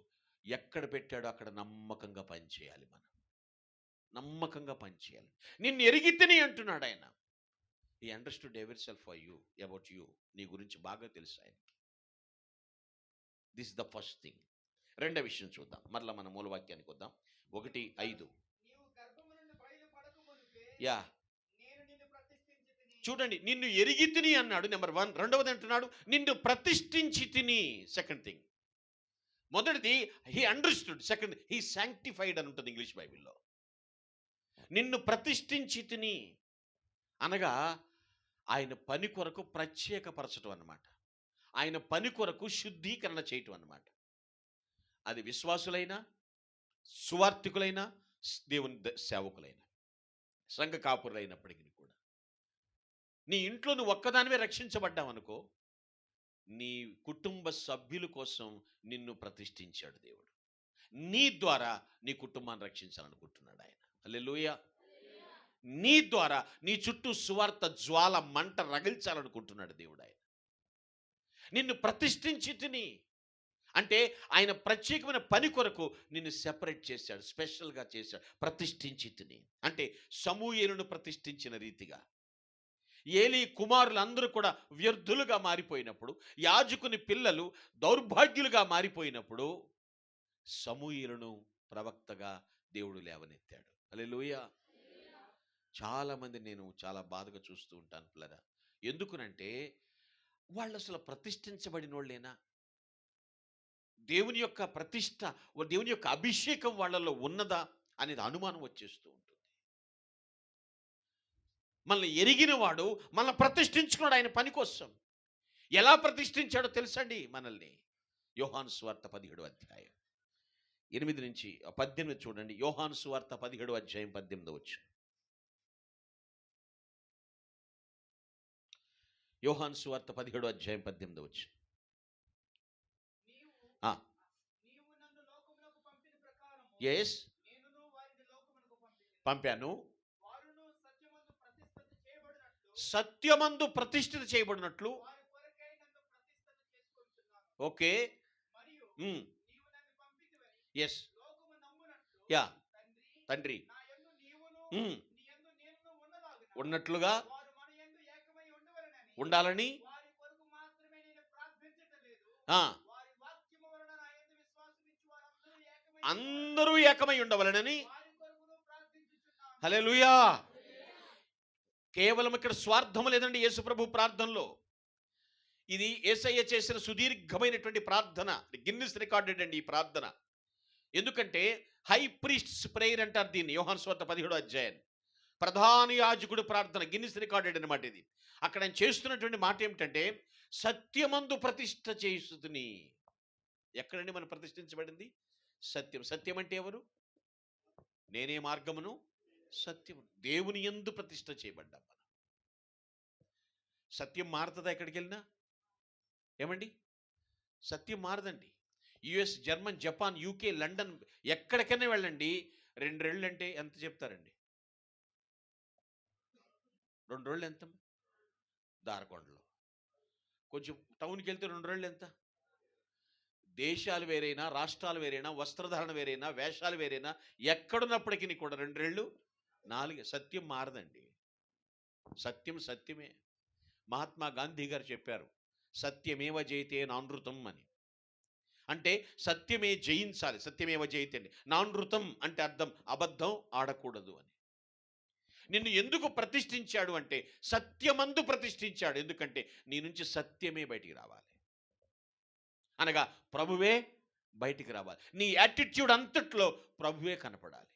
ఎక్కడ పెట్టాడో అక్కడ నమ్మకంగా పనిచేయాలి మనం. నమ్మకంగా పనిచేయాలి. నిన్ను ఎరిగితిని అంటున్నాడు ఆయన. ఈ understood every self for you, about you. నీ గురించి బాగా తెలుసు ఆయనకి. This the first thing. రెండో విషయం చూద్దాం. మరలా మన మూలవాక్యానికి వద్దాం. 1:5. యా, చూడండి, నిన్ను ఎరిగి తిని అన్నాడు, నెంబర్ 1. రెండవది అంటున్నాడు నిన్ను ప్రతిష్ఠించి తిని. Second thing. మొదటిది he understood, second he sanctified అని ఉంటుంది ఇంగ్లీష్ బైబిల్లో. నిన్ను ప్రతిష్ఠించి తిని అనగా ఆయన పని కొరకు ప్రత్యేకపరచడం అన్నమాట. ఆయన పని కొరకు శుద్ధీకరణ చేయటం అన్నమాట. అది విశ్వాసులైనా, సువార్థికులైనా, దేవుని సేవకులైనా, సంఘ కాపురులైనప్పటికీ కూడా. నీ ఇంట్లో నువ్వు ఒక్కదానివే రక్షించబడ్డావనుకో, నీ కుటుంబ సభ్యుల కోసం నిన్ను ప్రతిష్ఠించాడు దేవుడు. నీ ద్వారా నీ కుటుంబాన్ని రక్షించాలనుకుంటున్నాడు ఆయన. హల్లెలూయా. నీ ద్వారా నీ చుట్టూ సువార్త జ్వాల మంట రగిల్చాలనుకుంటున్నాడు దేవుడు ఆయన. నిన్ను ప్రతిష్ఠించి తిని అంటే ఆయన ప్రత్యేకమైన పని కొరకు నిన్ను సెపరేట్ చేశాడు, స్పెషల్గా చేశాడు. ప్రతిష్ఠించి తిని అంటే సమూయేలును ప్రతిష్ఠించిన రీతిగా. ఏలీ కుమారులందరూ కూడా వ్యర్థులుగా మారిపోయినప్పుడు, యాజకుని పిల్లలు దౌర్భాగ్యులుగా మారిపోయినప్పుడు సమూయేలును ప్రవక్తగా దేవుడు లేవనెత్తాడు. హల్లెలూయా. చాలామంది నేను చాలా బాధగా చూస్తూ ఉంటాను పిల్లరా. ఎందుకునంటే వాళ్ళు అసలు ప్రతిష్ఠించబడిన వాళ్ళేనా? దేవుని యొక్క ప్రతిష్ట, దేవుని యొక్క అభిషేకం వాళ్ళలో ఉన్నదా అనేది అనుమానం వచ్చేస్తూ ఉంటుంది. మనల్ని ఎరిగిన వాడు మనల్ని ప్రతిష్ఠించుకున్నాడు ఆయన పని కోసం. ఎలా ప్రతిష్ఠించాడో తెలుసండి మనల్ని? యోహాను సువార్త 17:8-18 చూడండి. యోహాను సువార్త 17:18. యోహాను సువార్త 17:18. ఎస్, పంపాను. సత్యమందు ప్రతిష్ఠిత చేయబడినట్లు. ఓకే. Yes, yeah. తండ్రి ఉన్నట్లుగా ఉండాలని అందరూ ఏకమై ఉండవలనని. హల్లెలూయా. కేవలం ఇక్కడ స్వార్థం లేదండి యేసు ప్రభు ప్రార్థనలో. ఇది యేసయ్య చేసిన సుదీర్ఘమైనటువంటి ప్రార్థన. గిన్నిస్ రికార్డెడ్ అండి ఈ ప్రార్థన. ఎందుకంటే హై ప్రీస్ట్స్ ప్రేయర్ అంటారు దీన్ని. యోహాను సువార్త 17 ప్రధాన యాజకుడు ప్రార్థన. గిన్నిస్ రికార్డెడ్ అనమాట ఇది. అక్కడ ఆయన చేస్తున్నటువంటి మాట ఏమిటంటే సత్యమందు ప్రతిష్ఠ చేస్తుని. ఎక్కడండి మనం ప్రతిష్ఠించబడింది? సత్యం. సత్యం అంటే ఎవరు? నేనే మార్గమును సత్యము. దేవుని యందు ప్రతిష్ఠ చేయబడ్డాం మనం. సత్యం మారుతుందా ఎక్కడికి వెళ్ళినా? ఏమండి? సత్యం మారదండి. US, German, Japan, UK, London ఎక్కడికైనా వెళ్ళండి. 2 రోజులు అంటే ఎంత చెప్తారండి? 2 రోజులు ఎంత? దారకొండలో. కొంచెం టౌన్కి వెళ్తే 2 రోజులు ఎంత? దేశాలు వేరైనా, రాష్ట్రాలు వేరైనా, వస్త్రధారణ వేరైనా, వేషాలు వేరైనా, ఎక్కడున్నప్పటికీ కూడా 2 రోజులు 4. సత్యం మారదండి. సత్యం సత్యమే. మహాత్మా గాంధీ గారు చెప్పారు, సత్యమేవ జయతే నానృతం అని. అంటే సత్యమే జయించాలి. సత్యమేవ జయతే అండి. నానృతం అంటే అర్థం అబద్ధం ఆడకూడదు అని. నిన్ను ఎందుకు ప్రతిష్ఠించాడు అంటే సత్యమందు ప్రతిష్ఠించాడు. ఎందుకంటే నీ నుంచి సత్యమే బయటికి రావాలి, అనగా ప్రభువే బయటికి రావాలి. నీ యాటిట్యూడ్ అంతట్లో ప్రభువే కనపడాలి.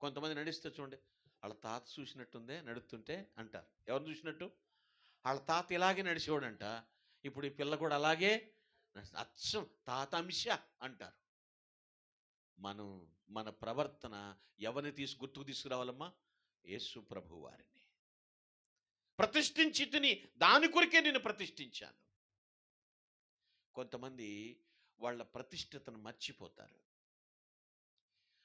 కొంతమంది నడిస్తే చూడండి, వాళ్ళ తాత చూసినట్టుందే నడుస్తుంటే అంటారు. ఎవరు చూసినట్టు? వాళ్ళ తాత ఇలాగే నడిచేవాడంట. ఇప్పుడు ఈ పిల్ల కూడా అలాగే అచ్చం తాత అంశ అంటారు. మన ప్రవర్తన ఎవరిని గుర్తుకు తీసుకురావాలమ్మా? యేసు ప్రభు వారిని. ప్రతిష్ఠించి తిని దాని కొరికే నేను ప్రతిష్ఠించాను. కొంతమంది వాళ్ళ ప్రతిష్ఠతను మర్చిపోతారు.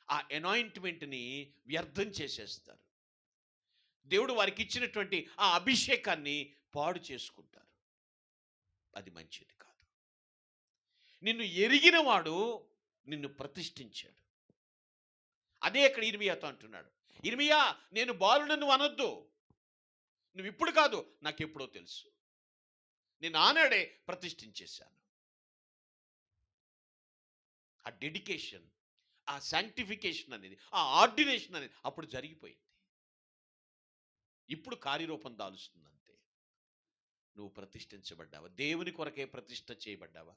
ఆ అనాయింట్మెంట్ని వ్యర్థం చేసేస్తారు. దేవుడు వారికి ఇచ్చినటువంటి ఆ అభిషేకాన్ని పాడు చేసుకుంటారు. అది మంచిది కాదు. నిన్ను ఎరిగిన వాడు నిన్ను ప్రతిష్ఠించాడు. అదే ఇక్కడ ఇర్మియాతో అంటున్నాడు. ఇర్మియా, నేను బాలుడను నువ్వు అనొద్దు. నువ్వు ఇప్పుడు కాదు, నాకెప్పుడో తెలుసు. నేను ఆనాడే ప్రతిష్ఠించేశాను. ఆ డెడికేషన్, ఆ శాంక్టిఫికేషన్ అనేది, ఆ ఆర్డినేషన్ అనేది అప్పుడు జరిగిపోయింది. ఇప్పుడు కార్యరూపం దాలుస్తుంది అంతే. నువ్వు ప్రతిష్ఠించబడ్డావా? దేవుని కొరకే ప్రతిష్ఠ చేయబడ్డావా?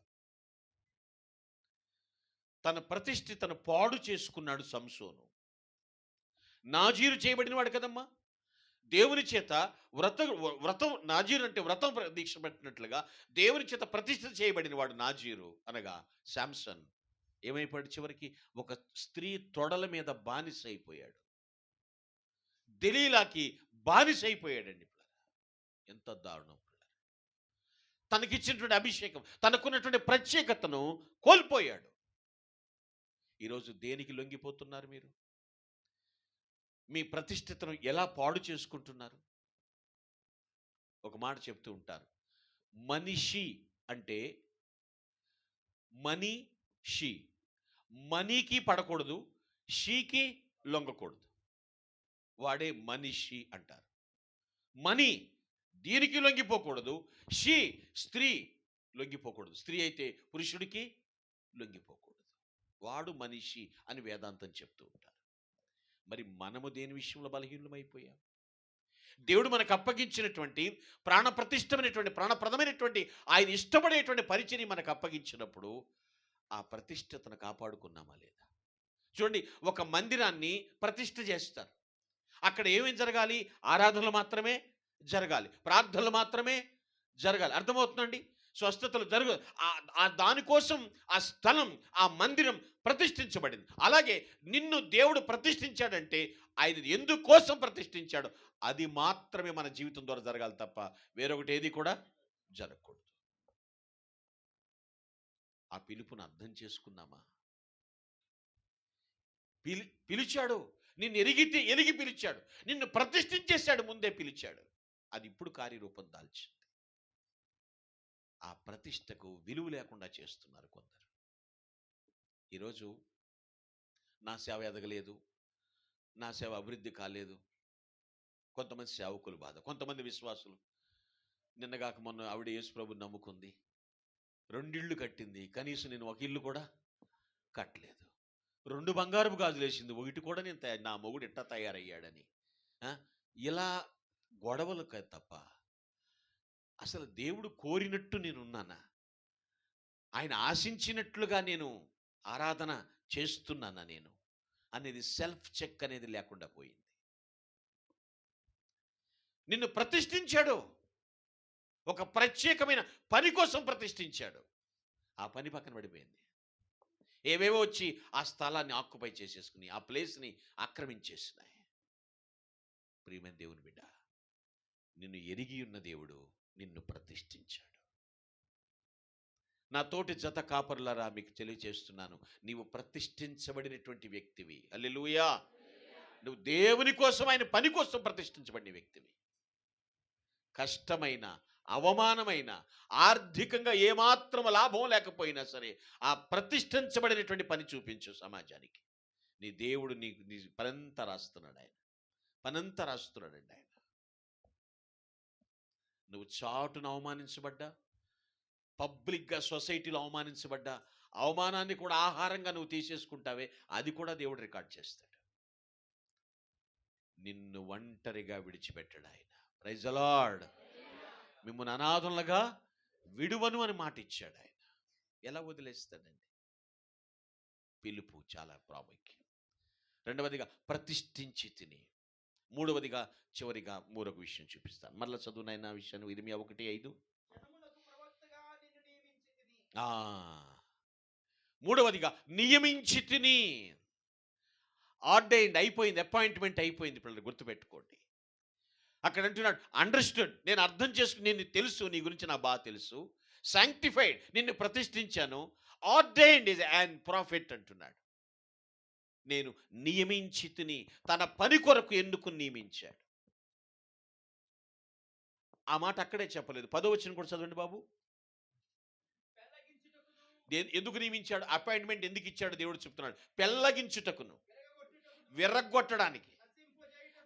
తన ప్రతిష్ఠ తను పాడు చేసుకున్నాడు సంసోను. నాజీరు చేయబడిన వాడు కదమ్మా. దేవుని చేత వ్రతం, నాజీరు అంటే వ్రతం దీక్ష పెట్టినట్లుగా దేవుని చేత ప్రతిష్ఠ చేయబడిన వాడు నాజీరు అనగా శాంసన్. ఏమైపోయాడు? చివరికి ఒక స్త్రీ తొడల మీద బానిస అయిపోయాడు. దెలీలాకి బానిస అయిపోయాడండి. ఎంత దారుణం! తనకిచ్చినటువంటి అభిషేకం, తనకున్నటువంటి ప్రత్యేకతను కోల్పోయాడు. ఈరోజు దేనికి లొంగిపోతున్నారు మీరు? మీ ప్రతిష్ఠితను ఎలా పాడు చేసుకుంటున్నారు? ఒక మాట చెప్తూ ఉంటారు, మనిషి అంటే మనీ షీ, మనీకి పడకూడదు, షీకి లొంగకూడదు. వాడే మనిషి అంటారు. మనీ దీనికి లొంగిపోకూడదు, షీ స్త్రీ లొంగిపోకూడదు, స్త్రీ అయితే పురుషుడికి లొంగిపోకూడదు. వాడు మనిషి అని వేదాంతం చెప్తూ ఉంటారు. మరి మనము దేని విషయంలో బలహీనమైపోయాం? దేవుడు మనకు అప్పగించినటువంటి ప్రాణప్రతిష్టమైనటువంటి, ప్రాణప్రదమైనటువంటి, ఆయన ఇష్టపడేటువంటి పరిచయని మనకు అప్పగించినప్పుడు ఆ ప్రతిష్టతను కాపాడుకున్నామా లేదా? చూడండి, ఒక మందిరాన్ని ప్రతిష్ఠ చేస్తారు. అక్కడ ఏమేం జరగాలి? ఆరాధనలు మాత్రమే జరగాలి, ప్రార్థనలు మాత్రమే జరగాలి. అర్థమవుతుందండి? స్వస్థతలు జరగదు. దానికోసం ఆ స్థలం, ఆ మందిరం ప్రతిష్ఠించబడింది. అలాగే నిన్ను దేవుడు ప్రతిష్ఠించాడంటే ఆయన ఎందుకోసం ప్రతిష్ఠించాడు అది మాత్రమే మన జీవితం ద్వారా జరగాలి తప్ప వేరొకటి ఏది కూడా జరగకూడదు. ఆ పిలుపును అర్థం చేసుకున్నామా? పిలిచాడు, నిన్ను ఎరిగి పిలిచాడు, నిన్ను ప్రతిష్ఠించేశాడు, ముందే పిలిచాడు. అది ఇప్పుడు కార్యరూపం దాల్చింది. ఆ ప్రతిష్టకు విలువ లేకుండా చేస్తున్నారు కొందరు. ఈరోజు నా సేవ ఎదగలేదు, నా సేవ అభివృద్ధి కాలేదు. కొంతమంది సేవకులు బాధ, కొంతమంది విశ్వాసులు. నిన్నగాక మొన్న ఆవిడ యేసు ప్రభుని నమ్ముకుంది, 2 ఇళ్ళు కట్టింది, కనీసం నేను ఒక ఇల్లు కూడా కట్టలేదు. 2 బంగారపు గాజులు వేసింది, ఒకటి కూడా నేను నా మొగుడు ఎట్టా తయారయ్యాడని. ఇలా గొడవలు తప్ప అసలు దేవుడు కోరినట్టు నేనున్నానా? ఆయన ఆశించినట్లుగా నేను ఆరాధన చేస్తున్నానా నేను అనేది సెల్ఫ్ చెక్ అనేది లేకుండా పోయింది. నిన్ను ప్రతిష్ఠించాడు, ఒక ప్రత్యేకమైన పని కోసం ప్రతిష్ఠించాడు. ఆ పని పక్కన పడిపోయింది. ఏవేవో వచ్చి ఆ స్థలాన్ని ఆక్యుపై చేసేసుకుని ఆ ప్లేస్ని ఆక్రమించేసినాయి. ప్రియమైన దేవుని బిడ్డ, నిన్ను ఎరిగి ఉన్న దేవుడు నిన్ను ప్రతిష్ఠించాడు. నా తోటి జత కాపరులారా, మీకు తెలియజేస్తున్నాను, నీవు ప్రతిష్ఠించబడినటువంటి వ్యక్తివి. హల్లెలూయా! నువ్వు దేవుని కోసం, ఆయన పని కోసం ప్రతిష్ఠించబడిన వ్యక్తివి. కష్టమైన, అవమానమైన, ఆర్థికంగా ఏమాత్రం లాభం లేకపోయినా సరే ఆ ప్రతిష్ఠించబడినటువంటి పని చూపించు సమాజానికి. నీ దేవుడు నీ పనంతా రాస్తున్నాడు. ఆయన పనంతా రాస్తున్నాడండి. ఆయన నువ్వు చాటును అవమానించబడ్డా, పబ్లిక్గా సొసైటీలో అవమానించబడ్డా, అవమానాన్ని కూడా ఆహారంగా నువ్వు తీసేసుకుంటావే, అది కూడా దేవుడు రికార్డ్ చేస్తాడు. నిన్ను ఒంటరిగా విడిచిపెట్టాడు ఆయన. Praise the Lord. మిమ్మల్ని అనాథులుగా విడువను అని మాట ఇచ్చాడు ఆయన. ఎలా వదిలేస్తాడండి? పిలుపు చాలా ప్రాముఖ్యం. రెండవదిగా ప్రతిష్ఠించి తిని. మూడవదిగా చివరిగా మరొక విషయం చూపిస్తాను. మరలా చదువునైనా విషయాన్ని ఇర్మియా 1:5. మూడవదిగా నియమించి తిని. ఆర్డైన్డ్ అయిపోయింది, అపాయింట్మెంట్ అయిపోయింది. పిల్లలు గుర్తుపెట్టుకోండి. అక్కడ అంటున్నాడు అండర్స్టూడ్, నేను అర్థం చేసుకుని, నిన్ను తెలుసు, నీ గురించి నాకు బాగా తెలుసు. శాంక్టిఫైడ్, నిన్ను ప్రతిష్ఠించాను. ఆర్డైన్డ్ ఈజ్ అండ్ ప్రాఫిట్ అంటున్నాడు. నేను నియమించితిని. తన పని కొరకు ఎందుకు నియమించాడు. ఆ మాట అక్కడే చెప్పలేదు. 10వ వచనం కూడా చదవండి బాబు. ఎందుకు నియమించాడు? అపాయింట్మెంట్ ఎందుకు ఇచ్చాడు దేవుడు చెప్తున్నాడు. పెళ్ళగించుటకును, విర్రగొట్టడానికి,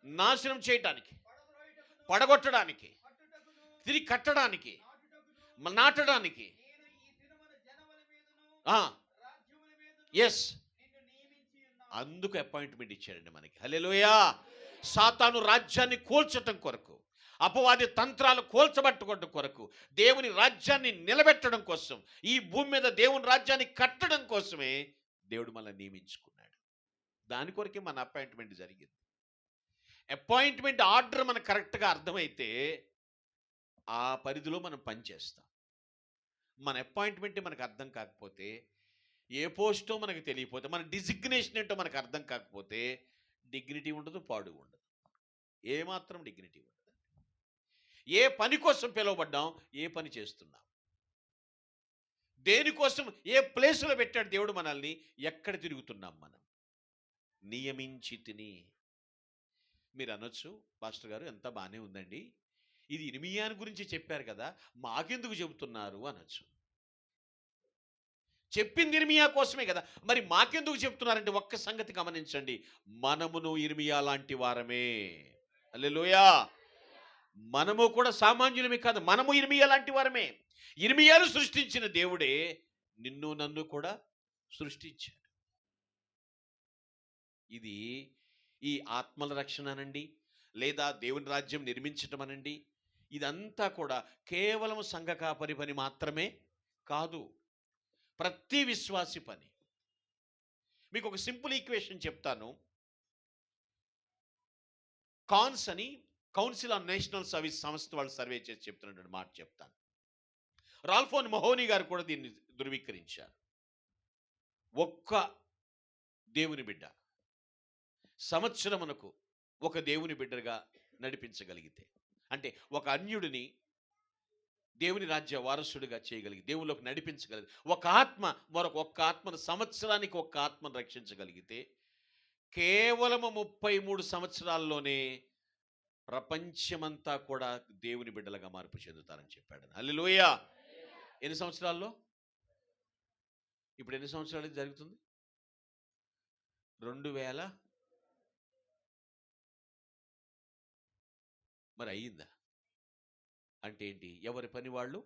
నాశనం చేయటానికి, పడగొట్టడానికి, తిరిగి కట్టడానికి, నాటడానికి. ఎస్, అందుకు అపాయింట్మెంట్ ఇచ్చాడండి మనకి. హల్లెలూయా. సాతాను రాజ్యాన్ని కూల్చటం కొరకు, అపవాది తంత్రాలు కూల్చబట్టుకోవడం కొరకు, దేవుని రాజ్యాన్ని నిలబెట్టడం కోసం, ఈ భూమి మీద దేవుని రాజ్యాన్ని కట్టడం కోసమే దేవుడు మనల్ని నియమించుకున్నాడు. దాని కొరకే మన అపాయింట్మెంట్ జరిగింది. అపాయింట్మెంట్ ఆర్డర్ మనకు కరెక్ట్గా అర్థమైతే ఆ పరిధిలో మనం పనిచేస్తాం. మన అపాయింట్మెంట్ మనకు అర్థం కాకపోతే, ఏ పోస్టో మనకు తెలియకపోతే, మన డిజిగ్నేషన్ ఏంటో మనకు అర్థం కాకపోతే డిగ్నిటీ ఉండదు, పాడు ఉండదు, ఏమాత్రం డిగ్నిటీ ఉండదు. ఏ పని కోసం పిలువబడ్డాం, ఏ పని చేస్తున్నాం, దేనికోసం, ఏ ప్లేసులో పెట్టాడు దేవుడు మనల్ని, ఎక్కడ తిరుగుతున్నాం మనం. నియమించి తిని. మీరు అనొచ్చు, పాస్టర్ గారు ఎంత బాగానే ఉందండి, ఇది ఇర్మియాను గురించి చెప్పారు కదా, మాకెందుకు చెబుతున్నారు అనొచ్చు. చెప్పింది ఇర్మియా కోసమే కదా, మరి మాకెందుకు చెప్తున్నారంటే ఒక్క సంగతి గమనించండి, మనమును ఇర్మియా లాంటి వారమే. హల్లెలూయా. మనము కూడా సామాన్యులమే కాదు, మనము ఇర్మియా లాంటి వారమే. ఇర్మియాను సృష్టించిన దేవుడే నిన్ను నన్ను కూడా సృష్టించాడు. ఇది ఈ ఆత్మల రక్షణ అనండి, లేదా దేవుని రాజ్యం నిర్మించటం అనండి, ఇదంతా కూడా కేవలం సంఘ కాపరి పని మాత్రమే కాదు, ప్రతి విశ్వాసి పని. మీకు ఒక సింపుల్ ఈక్వేషన్ చెప్తాను. కాన్స్ అని కౌన్సిల్ ఆన్ నేషనల్ సర్వీస్ సంస్థ వాళ్ళు సర్వే చేసి చెప్తున్నటువంటి మాట చెప్తాను. రాల్ఫోన్ మహోనీ గారు కూడా దీన్ని ధృవీకరించారు. ఒక్క దేవుని బిడ్డ సంవత్సరమునకు ఒక దేవుని బిడ్డగా నడిపించగలిగితే, అంటే ఒక అన్యుడిని దేవుని రాజ్య వారసుడిగా చేయగలిగి దేవుళ్ళకి నడిపించగలిగి, ఒక ఆత్మ ఒక్క ఆత్మను సంవత్సరానికి ఒక్క ఆత్మను రక్షించగలిగితే, కేవలము 33 సంవత్సరాల్లోనే ప్రపంచమంతా కూడా దేవుని బిడ్డలుగా మార్పు చెందుతారని చెప్పాడు. హల్లెలూయా. ఎన్ని సంవత్సరాల్లో? ఇప్పుడు ఎన్ని సంవత్సరాలు జరుగుతుంది? 2000. మరి అయ్యిందా? అంటే ఏంటి? ఎవరి పని వాళ్ళు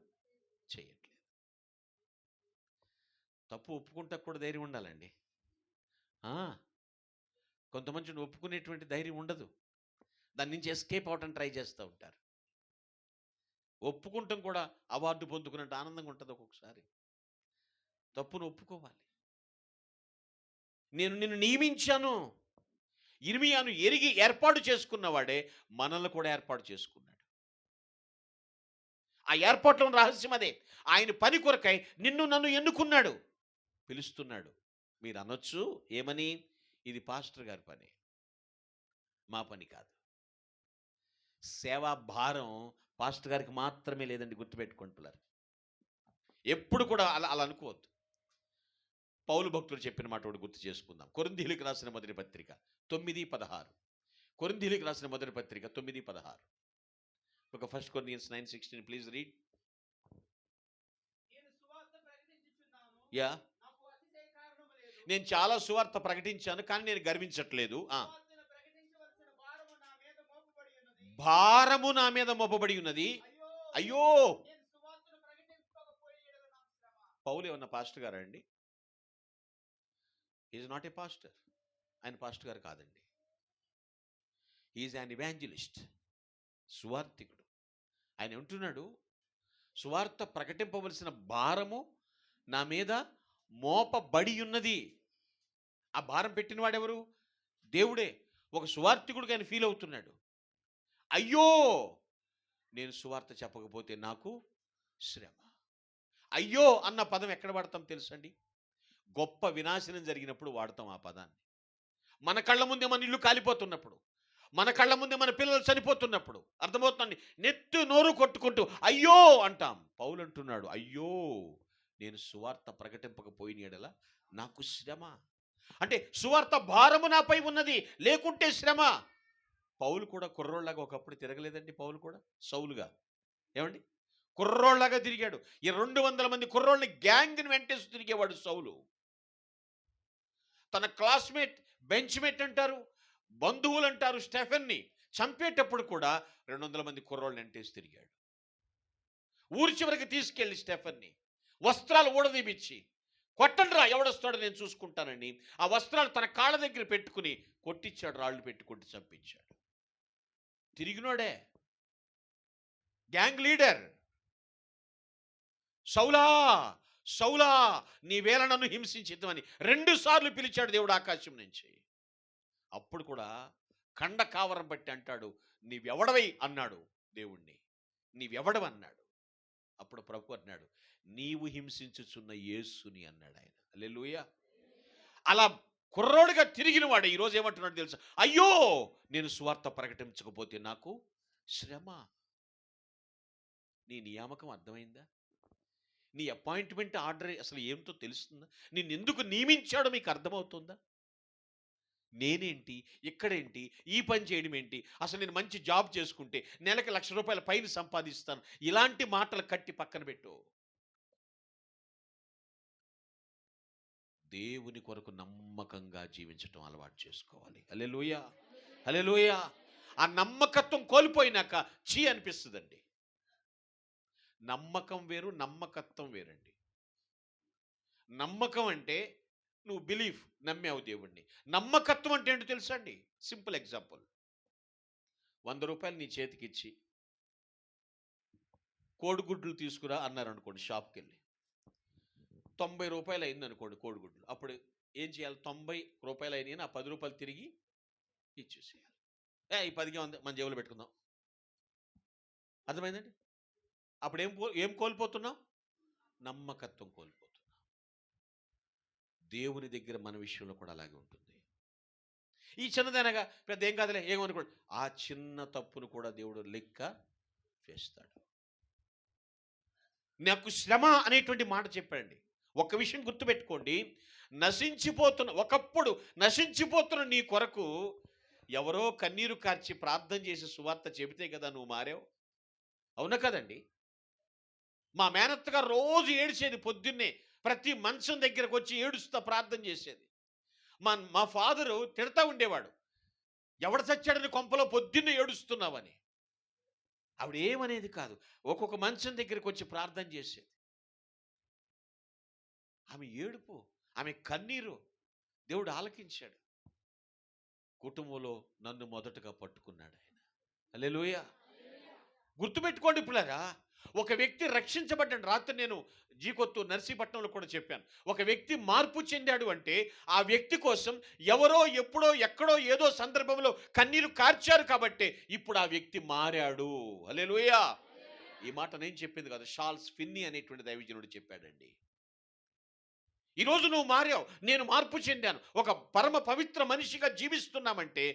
చేయట్లేదు. తప్పు ఒప్పుకుంటా కూడా ధైర్యం ఉండాలండి. కొంతమంది ఒప్పుకునేటువంటి ధైర్యం ఉండదు, దాని నుంచి ఎస్కేప్ అవటం ట్రై చేస్తూ ఉంటారు. ఒప్పుకుంటాం కూడా అవార్డు పొందుకున్నట్టు ఆనందంగా ఉంటుంది ఒక్కొక్కసారి. తప్పును ఒప్పుకోవాలి. నేను నిన్ను నియమించాను. ఇర్మియాను ఎరిగి ఏర్పాటు చేసుకున్నవాడే మనల్ని కూడా ఏర్పాటు చేసుకున్నాడు. ఆ ఏర్పాట్లో రహస్యం అదే. ఆయన పని కొరకై నిన్ను నన్ను ఎన్నుకున్నాడు, పిలుస్తున్నాడు. మీరు అనొచ్చు ఏమని, ఇది పాస్టర్ గారి పని, మా పని కాదు. సేవా భారం పాస్టర్ గారికి మాత్రమే లేదండి, గుర్తుపెట్టుకుంటున్నారు. ఎప్పుడు కూడా అలా అనుకోవద్దు. పౌలు భక్తుడు చెప్పిన మాట ఒకటి గుర్తు చేసుకుందాం. కొరింథీయులకు రాసిన మొదటి పత్రిక 9:16. కొరింథీయులకు రాసిన మొదటి పత్రిక 9:16. ఒక 1 Corinthians 9:16 ప్లీజ్ రీడ్. యా, నేను చాలా సువార్త ప్రకటించాను, కానీ నేను గర్వించట్లేదు. భారము నా మీద మోపబడి ఉన్నది. అయ్యో, పౌలు ఏమన్నా పాస్టర్ గారా అండి? Is not a pastor. ఆయన పాస్టర్ గారు కాదండి. ఈజ్ అన్ ఇవాంజలిస్ట్, సువార్థికుడు. ఆయన ఉంటున్నాడు, సువార్త ప్రకటింపవలసిన భారము నా మీద మోపబడి ఉన్నది. ఆ భారం పెట్టిన వాడెవరు? దేవుడే. ఒక సువార్థికుడికి ఆయన ఫీల్ అవుతున్నాడు. అయ్యో, నేను సువార్త చెప్పకపోతే నాకు శ్రమ. అయ్యో అన్న పదం ఎక్కడ వాడతాం తెలుసండి? గొప్ప వినాశనం జరిగినప్పుడు వాడతాం ఆ పదాన్ని. మన కళ్ళ ముందే మన ఇల్లు కాలిపోతున్నప్పుడు, మన కళ్ళ ముందే మన పిల్లలు చనిపోతున్నప్పుడు, అర్థమవుతుందండి, నెత్తి నోరు కొట్టుకుంటూ అయ్యో అంటాం. పౌలు అంటున్నాడు, అయ్యో నేను సువార్త ప్రకటింపకపోయిన యెడల నాకు శ్రమ. అంటే సువార్త భారము నాపై ఉన్నది, లేకుంటే శ్రమ. పౌలు కూడా కుర్రోళ్ళలాగా ఒకప్పుడు తిరగలేదండి. పౌలు కూడా సౌలుగా ఏమండి కుర్రోళ్ళలాగా తిరిగాడు. ఈ 200 మంది కుర్రోళ్ళని గ్యాంగ్ని వెంటేసి తిరిగేవాడు సౌలు. తన క్లాస్మేట్, బెంచ్మేట్ అంటారు, బంధువులు అంటారు స్టెఫెన్ని చంపేటప్పుడు కూడా 200 మంది కుర్రోళ్ళని వెంటేసి తిరిగాడు. ఊరి చివరికి తీసుకెళ్ళి స్టెఫెన్ని వస్త్రాలు ఊడదీపిచ్చి, కొట్టండిరా ఎవడొస్తాడో నేను చూసుకుంటానని ఆ వస్త్రాలు తన కాళ్ళ దగ్గర పెట్టుకుని కొట్టించాడు, రాళ్ళు పెట్టుకుంటూ చంపించాడు. తిరిగినోడే, గ్యాంగ్ లీడర్. సౌలా సౌలా నీవేళ నన్ను హింసించిద్దామని 2 సార్లు పిలిచాడు దేవుడు ఆకాశం నుంచి. అప్పుడు కూడా కండ కావరం బట్టి అంటాడు, నీవెవడవై అన్నాడు దేవుణ్ణి. నీవెవడవన్నాడు. అప్పుడు ప్రభు అన్నాడు, నీవు హింసించుచున్న యేసుని అన్నాడు ఆయన. హల్లెలూయా. అలా కుర్రోడుగా తిరిగిన వాడు ఈరోజు ఏమంటున్నాడు తెలుసా? అయ్యో, నేను సువార్త ప్రకటించకపోతే నాకు శ్రమ. నీ నియామకం అర్థమైందా? నీ అపాయింట్మెంట్ ఆర్డర్ అసలు ఏమిటో తెలుస్తుందా? నిన్ను ఎందుకు నియమించాడో మీకు అర్థమవుతుందా? నేనేంటి, ఇక్కడేంటి, ఈ పని చేయడం ఏంటి, అసలు నేను మంచి జాబ్ చేసుకుంటే నెలకు ₹1,00,000 పైన సంపాదిస్తాను, ఇలాంటి మాటలు కట్టి పక్కన పెట్టు. దేవుని కొరకు నమ్మకంగా జీవించటం అలవాటు చేసుకోవాలి. హల్లెలూయా, హల్లెలూయా. ఆ నమ్మకత్వం కోల్పోయినాక చీ అనిపిస్తుందండి. నమ్మకం వేరు, నమ్మకత్వం వేరండి. నమ్మకం అంటే నువ్వు బిలీఫ్, నమ్మావు దేవుణ్ణి. నమ్మకత్వం అంటే ఏంటో తెలుసా అండి? Simple example. ₹100 నీ చేతికి ఇచ్చి కోడిగుడ్లు తీసుకురా అన్నారు అనుకోండి, షాప్కి వెళ్ళి ₹90 అయింది అనుకోండి కోడిగుడ్లు. అప్పుడు ఏం చేయాలి? ₹90 అయినాయి, ఆ ₹10 తిరిగి ఇచ్చేసేయాలి. ఈ 10కే ఉంది, మన జేబులో పెట్టుకుందాం. అర్థమైందండి? అప్పుడు ఏం కోల్పోతున్నాం? నమ్మకత్వం కోల్పోతున్నాం. దేవుని దగ్గర మన విషయంలో కూడా అలాగే ఉంటుంది. ఈ చిన్నదనగా పెద్ద ఏం కాదులే, ఏమనుకోండి, ఆ చిన్న తప్పును కూడా దేవుడు లెక్క చేస్తాడు. నాకు శ్రమ అనేటువంటి మాట చెప్పండి. ఒక విషయం గుర్తుపెట్టుకోండి, ఒకప్పుడు నశించిపోతున్న నీ కొరకు ఎవరో కన్నీరు కార్చి ప్రార్థన చేసి సువార్త చెబితే కదా నువ్వు మారావు. అవునా కదండి? మా మేనత్తగా రోజు ఏడిచేది, పొద్దున్నే ప్రతి మంచం దగ్గరకు వచ్చి ఏడుస్తా ప్రార్థన చేసేది. మా ఫాదరు తిడతా ఉండేవాడు, ఎవడ చచ్చాడని కొంపలో పొద్దున్నే ఏడుస్తున్నావని. ఆవిడ ఏమనేది కాదు, ఒక్కొక్క మంచం దగ్గరికి వచ్చి ప్రార్థన చేసేది. ఆమె ఏడుపు, ఆమె కన్నీరు దేవుడు ఆలకించాడు. కుటుంబంలో నన్ను మొదటగా పట్టుకున్నాడు ఆయన. హల్లెలూయా. గుర్తుపెట్టుకోండి పిల్లరా, ఒక వ్యక్తి రక్షించబడ్డాడు. రాత్రి నేను జీకొత్తు నర్సీపట్నంలో కూడా చెప్పాను. ఒక వ్యక్తి మార్పు చెందాడు అంటే ఆ వ్యక్తి కోసం ఎవరో ఎప్పుడో ఎక్కడో ఏదో సందర్భంలో కన్నీరు కార్చారు కాబట్టి ఇప్పుడు ఆ వ్యక్తి మారాడు. హల్లెలూయా. ఈ మాట నేను చెప్పింది కాదు, షార్ల్స్ ఫిన్నీ అనేటువంటి దైవజనుడు చెప్పాడండి. ఈరోజు నువ్వు మారావు, నేను మార్పు చెందాను, ఒక పరమ పవిత్ర మనిషిగా జీవిస్తున్నామంటే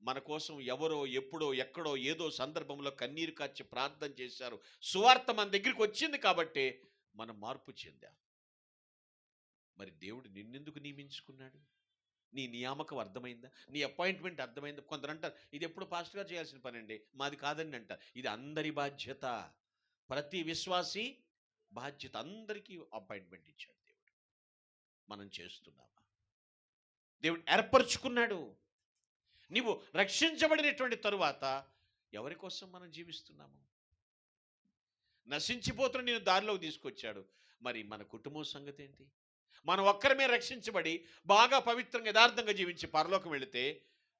మన కోసం ఎవరో ఎప్పుడో ఎక్కడో ఏదో సందర్భంలో కన్నీరు కార్చి ప్రార్థన చేశారు. సువార్త మన దగ్గరికి వచ్చింది కాబట్టి మనం మార్పు చెందాం. మరి దేవుడు నిన్నెందుకు నియమించుకున్నాడు? నీ నియామకం అర్థమైందా? నీ అపాయింట్మెంట్ అర్థమైందా? కొందరు అంటారు, ఇది ఎప్పుడు పాస్టర్ గారు చేయాల్సిన పని అండి, మాది కాదని అంటారు. ఇది అందరి బాధ్యత, ప్రతి విశ్వాసి బాధ్యత. అందరికీ అపాయింట్మెంట్ ఇచ్చాడు దేవుడు. మనం చేస్తున్నామా? దేవుడు ఏర్పరచుకున్నాడు. నీవు రక్షించబడినటువంటి తరువాత ఎవరి కోసం మనం జీవిస్తున్నాము? నశించిపోతున్న నేను దారిలోకి తీసుకొచ్చాడు. మరి మన కుటుంబం సంగతి ఏంటి? మనం ఒక్కరమే రక్షించబడి బాగా పవిత్రంగా యథార్థంగా జీవించి పరలోకం వెళితే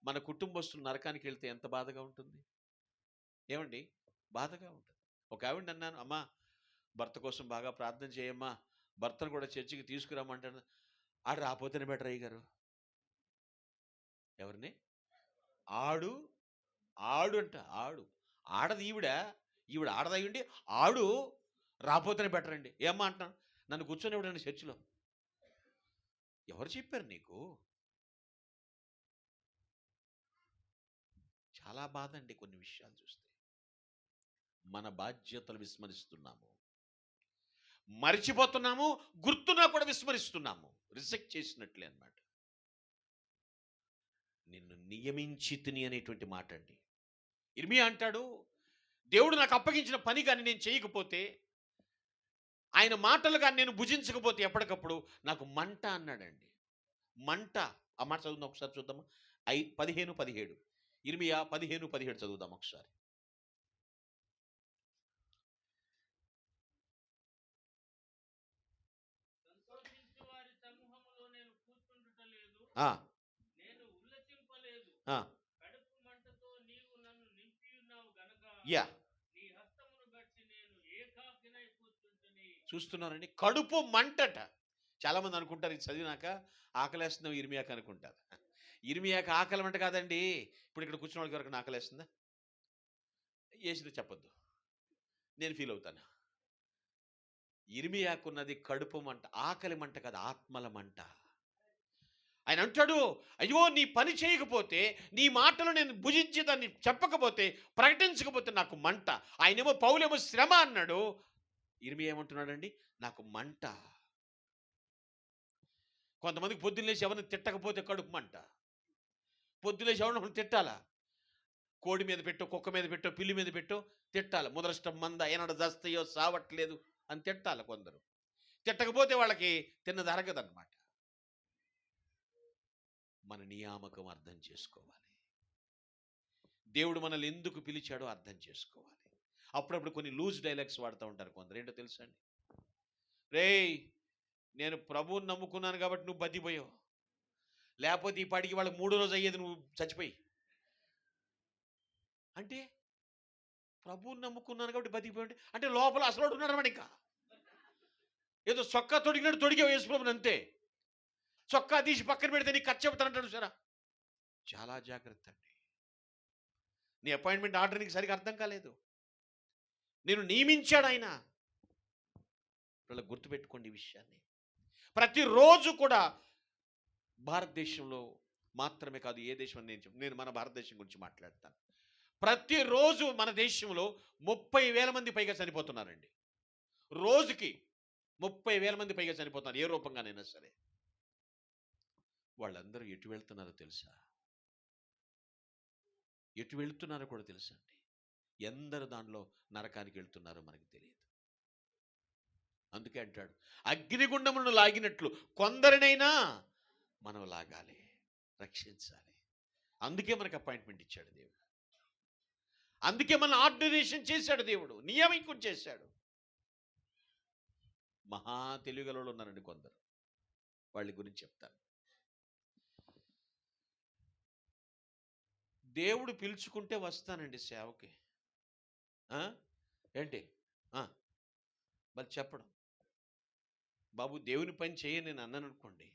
మన కుటుంబస్తులు నరకానికి వెళ్తే ఎంత బాధగా ఉంటుంది ఏమండి? బాధగా ఉంటుంది. ఒక ఆవిడ అన్నాను, అమ్మా భర్త కోసం బాగా ప్రార్థన చేయమ్మా, భర్తను కూడా చర్చికి తీసుకురామంటాను. ఆడు రాపోతేనే బెటర్ అయ్య గారు. ఎవరిని? ఆడు అంట, ఆడది ఈవిడ ఆడదయ్యండి, ఆడు రాపోతేనే బెటర్ అండి. ఏమ్మా అంటున్నాను, నన్ను కూర్చొని ఇవ్వడండి చర్చిలో. ఎవరు చెప్పారు నీకు? చాలా బాధ అండి కొన్ని విషయాలు చూస్తే. మన బాధ్యతలు విస్మరిస్తున్నాము, మరిచిపోతున్నాము, గుర్తున్నా కూడా విస్మరిస్తున్నాము. రిజెక్ట్ చేసినట్లే అన్నమాట. నిన్ను నియమించి తిని అనేటువంటి మాట అండి. ఇర్మియా అంటాడు, దేవుడు నాకు అప్పగించిన పని కానీ నేను చేయకపోతే, ఆయన మాటలు కానీ నేను భుజించకపోతే ఎప్పటికప్పుడు నాకు మంట అన్నాడండి. మంట. ఆ మాట చదువుదాం ఒకసారి చూద్దామా? 15:17 ఇర్మియా 15:17 చదువుదాం ఒకసారి. ఆ, ఆ, యా చూస్తున్నారండి, కడుపు మంటట. చాలామంది అనుకుంటారు ఇది చదివినాక ఆకలేస్తున్నావు ఇర్మియాకి అనుకుంటారు. ఇర్మియాకి ఆకలి మంట కాదండి. ఇప్పుడు ఇక్కడ కూర్చున్న వాళ్ళకి ఎవరికి ఆకలేస్తుందా? వేసింది చెప్పొద్దు, నేను ఫీల్ అవుతాను. ఇర్మియాకున్నది కడుపు మంట, ఆకలి మంట కాదు, ఆత్మల మంట. ఆయన అంటాడు, అయ్యో నీ పని చేయకపోతే, నీ మాటలు నేను భుజించి దాన్ని చెప్పకపోతే, ప్రకటించకపోతే నాకు మంట. ఆయనేమో పౌలేమో శ్రమ అన్నాడు, ఇర్మియా ఏమంటున్నాడండి? నాకు మంట. కొంతమందికి పొద్దున్నేసి ఎవరిని తిట్టకపోతే కడుపు మంట. పొద్దులేసి ఎవరిని తిట్టాలా? కోడి మీద పెట్టో, కుక్క మీద పెట్టో, పిల్లి మీద పెట్టో తిట్టాలి. ముదరష్టం మంద ఏనాడు దస్తయో సావట్లేదు అని తిట్టాలి. కొందరు తిట్టకపోతే వాళ్ళకి తిన్నది అరగదన్నమాట. మన నియామకం అర్థం చేసుకోవాలి. దేవుడు మనల్ని ఎందుకు పిలిచాడో అర్థం చేసుకోవాలి. అప్పుడప్పుడు కొన్ని లూజ్ డైలాగ్స్ వాడుతూ ఉంటారు కొందరు. ఏంటో తెలుసా అండి? రేయ్, నేను ప్రభువుని నమ్ముకున్నాను కాబట్టి నువ్వు బతిపోయావు, లేకపోతే ఈ పాటికి వాళ్ళకి 3వ రోజు అయ్యేది నువ్వు చచ్చిపోయి. అంటే ప్రభువుని నమ్ముకున్నాను కాబట్టి బతికిపోయి అంటే లోపల అసలు ఉన్నాడు అన్నమాట. ఇంకా ఏదో చొక్కా తొడిగినట్టు తొడిగే యేసుప్రభుని అంతే. చొక్కా తీసి పక్కన పెడితే నీకు ఖర్చు చెబుతానంటాడు సరా. చాలా జాగ్రత్త అండి. నీ అపాయింట్మెంట్ ఆర్డర్ నీకు సరిగ్గా అర్థం కాలేదు. నేను నియమించాడు ఆయన. ఇలా గుర్తుపెట్టుకోండి ఈ విషయాన్ని. ప్రతిరోజు కూడా భారతదేశంలో మాత్రమే కాదు, ఏ దేశం అని నేను మన భారతదేశం గురించి మాట్లాడతాను. ప్రతిరోజు మన దేశంలో 30,000 మంది పైగా చనిపోతున్నారండి. రోజుకి 30,000 మంది పైగా చనిపోతున్నారు, ఏ రూపంగానైనా సరే. వాళ్ళందరూ ఎటు వెళ్తున్నారో తెలుసా? ఎటు వెళ్తున్నారో కూడా తెలుసా అండి? ఎందరు దానిలో నరకానికి వెళ్తున్నారో మనకు తెలియదు. అందుకే అంటాడు, అగ్నిగుండమును లాగినట్లు కొందరినైనా మనం లాగాలి, రక్షించాలి. అందుకే మనకు అపాయింట్మెంట్ ఇచ్చాడు దేవుడు. అందుకే మన ఆర్డినేషన్ చేశాడు దేవుడు, నియమికం చేశాడు. మహా తెలివిగలవాళ్ళు ఉన్నారండి కొందరు, వాళ్ళ గురించి చెప్తాను. దేవుడు పిలుచుకుంటే వస్తానండి సేవకి. ఏంటి మరి చెప్పడం, బాబు దేవుని పని చేయని నేను అన్నాను అనుకోండి,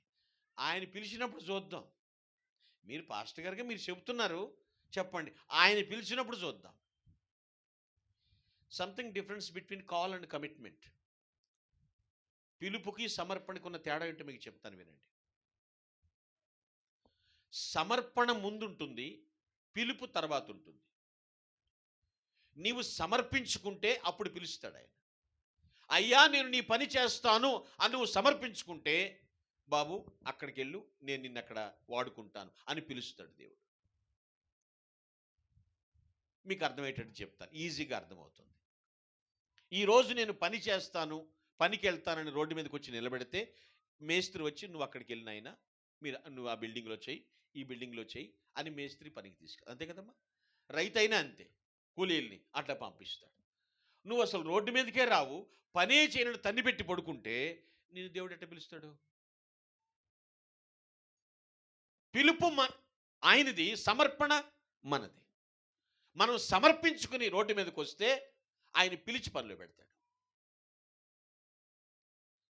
ఆయన పిలిచినప్పుడు చూద్దాం. మీరు పాస్టర్ గారికి మీరు చెబుతున్నారు, చెప్పండి. ఆయన పిలిచినప్పుడు చూద్దాం. Something difference between call and commitment. పిలుపుకి సమర్పణకు ఉన్న తేడా ఏంటో మీకు చెప్తాను, వినండి. సమర్పణ ముందుంటుంది, పిలుపు తర్వాత ఉంటుంది. నీవు సమర్పించుకుంటే అప్పుడు పిలుస్తాడు ఆయన. అయ్యా నేను నీ పని చేస్తాను అని నువ్వు సమర్పించుకుంటే, బాబు అక్కడికి వెళ్ళు, నేను నిన్ను అక్కడ వాడుకుంటాను అని పిలుస్తాడు దేవుడు. మీకు అర్థమయ్యేటట్టు చెప్తాను, ఈజీగా అర్థమవుతుంది. ఈరోజు నేను పని చేస్తాను, పనికి వెళ్తానని రోడ్డు మీదకి వచ్చి నిలబెడితే, మేస్త్రి వచ్చి నువ్వు అక్కడికి వెళ్ళిన అయినా నువ్వు ఆ బిల్డింగ్లో చేయి, ఈ బిల్డింగ్లో చేయి అని మేస్త్రి పనికి తీసుకెళ్ళి, అంతే కదమ్మా. రైతు అయినా అంతే, కూలీల్ని అట్లా పంపిస్తాడు. నువ్వు అసలు రోడ్డు మీదకే రావు, పనే చేయని తన్ని పెట్టి పడుకుంటే నేను దేవుడు ఎట్లా పిలుస్తాడు? పిలుపు ఆయనది, సమర్పణ మనది. మనం సమర్పించుకుని రోడ్డు మీదకి వస్తే ఆయన పిలిచి పనిలో పెడతాడు.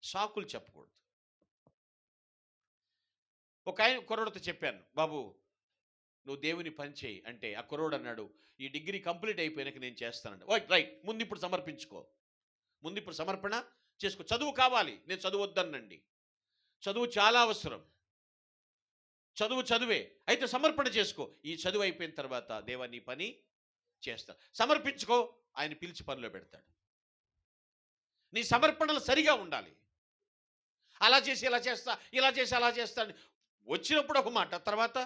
సాకులు చెప్పకూడదు. ఒక ఆయన కుర్రోడితో చెప్పాను, బాబు నువ్వు దేవుని పని చేయి అంటే, ఆ కుర్రోడు అన్నాడు, ఈ డిగ్రీ కంప్లీట్ అయిపోయినాక నేను చేస్తానండి. ఓ రైట్, ముందు ఇప్పుడు సమర్పించుకో, ముందు ఇప్పుడు సమర్పణ చేసుకో. చదువు కావాలి, నేను చదువు వద్దనండి. చదువు చాలా అవసరం, చదువే. అయితే సమర్పణ చేసుకో. ఈ చదువు అయిపోయిన తర్వాత దేవా నీ పని చేస్తా, సమర్పించుకో, ఆయన పిలిచి పనిలో పెడతాడు. నీ సమర్పణలు సరిగా ఉండాలి. అలా చేసి ఇలా చేస్తా, ఇలా చేసి అలా చేస్తా వచ్చినప్పుడు ఒక మాట, తర్వాత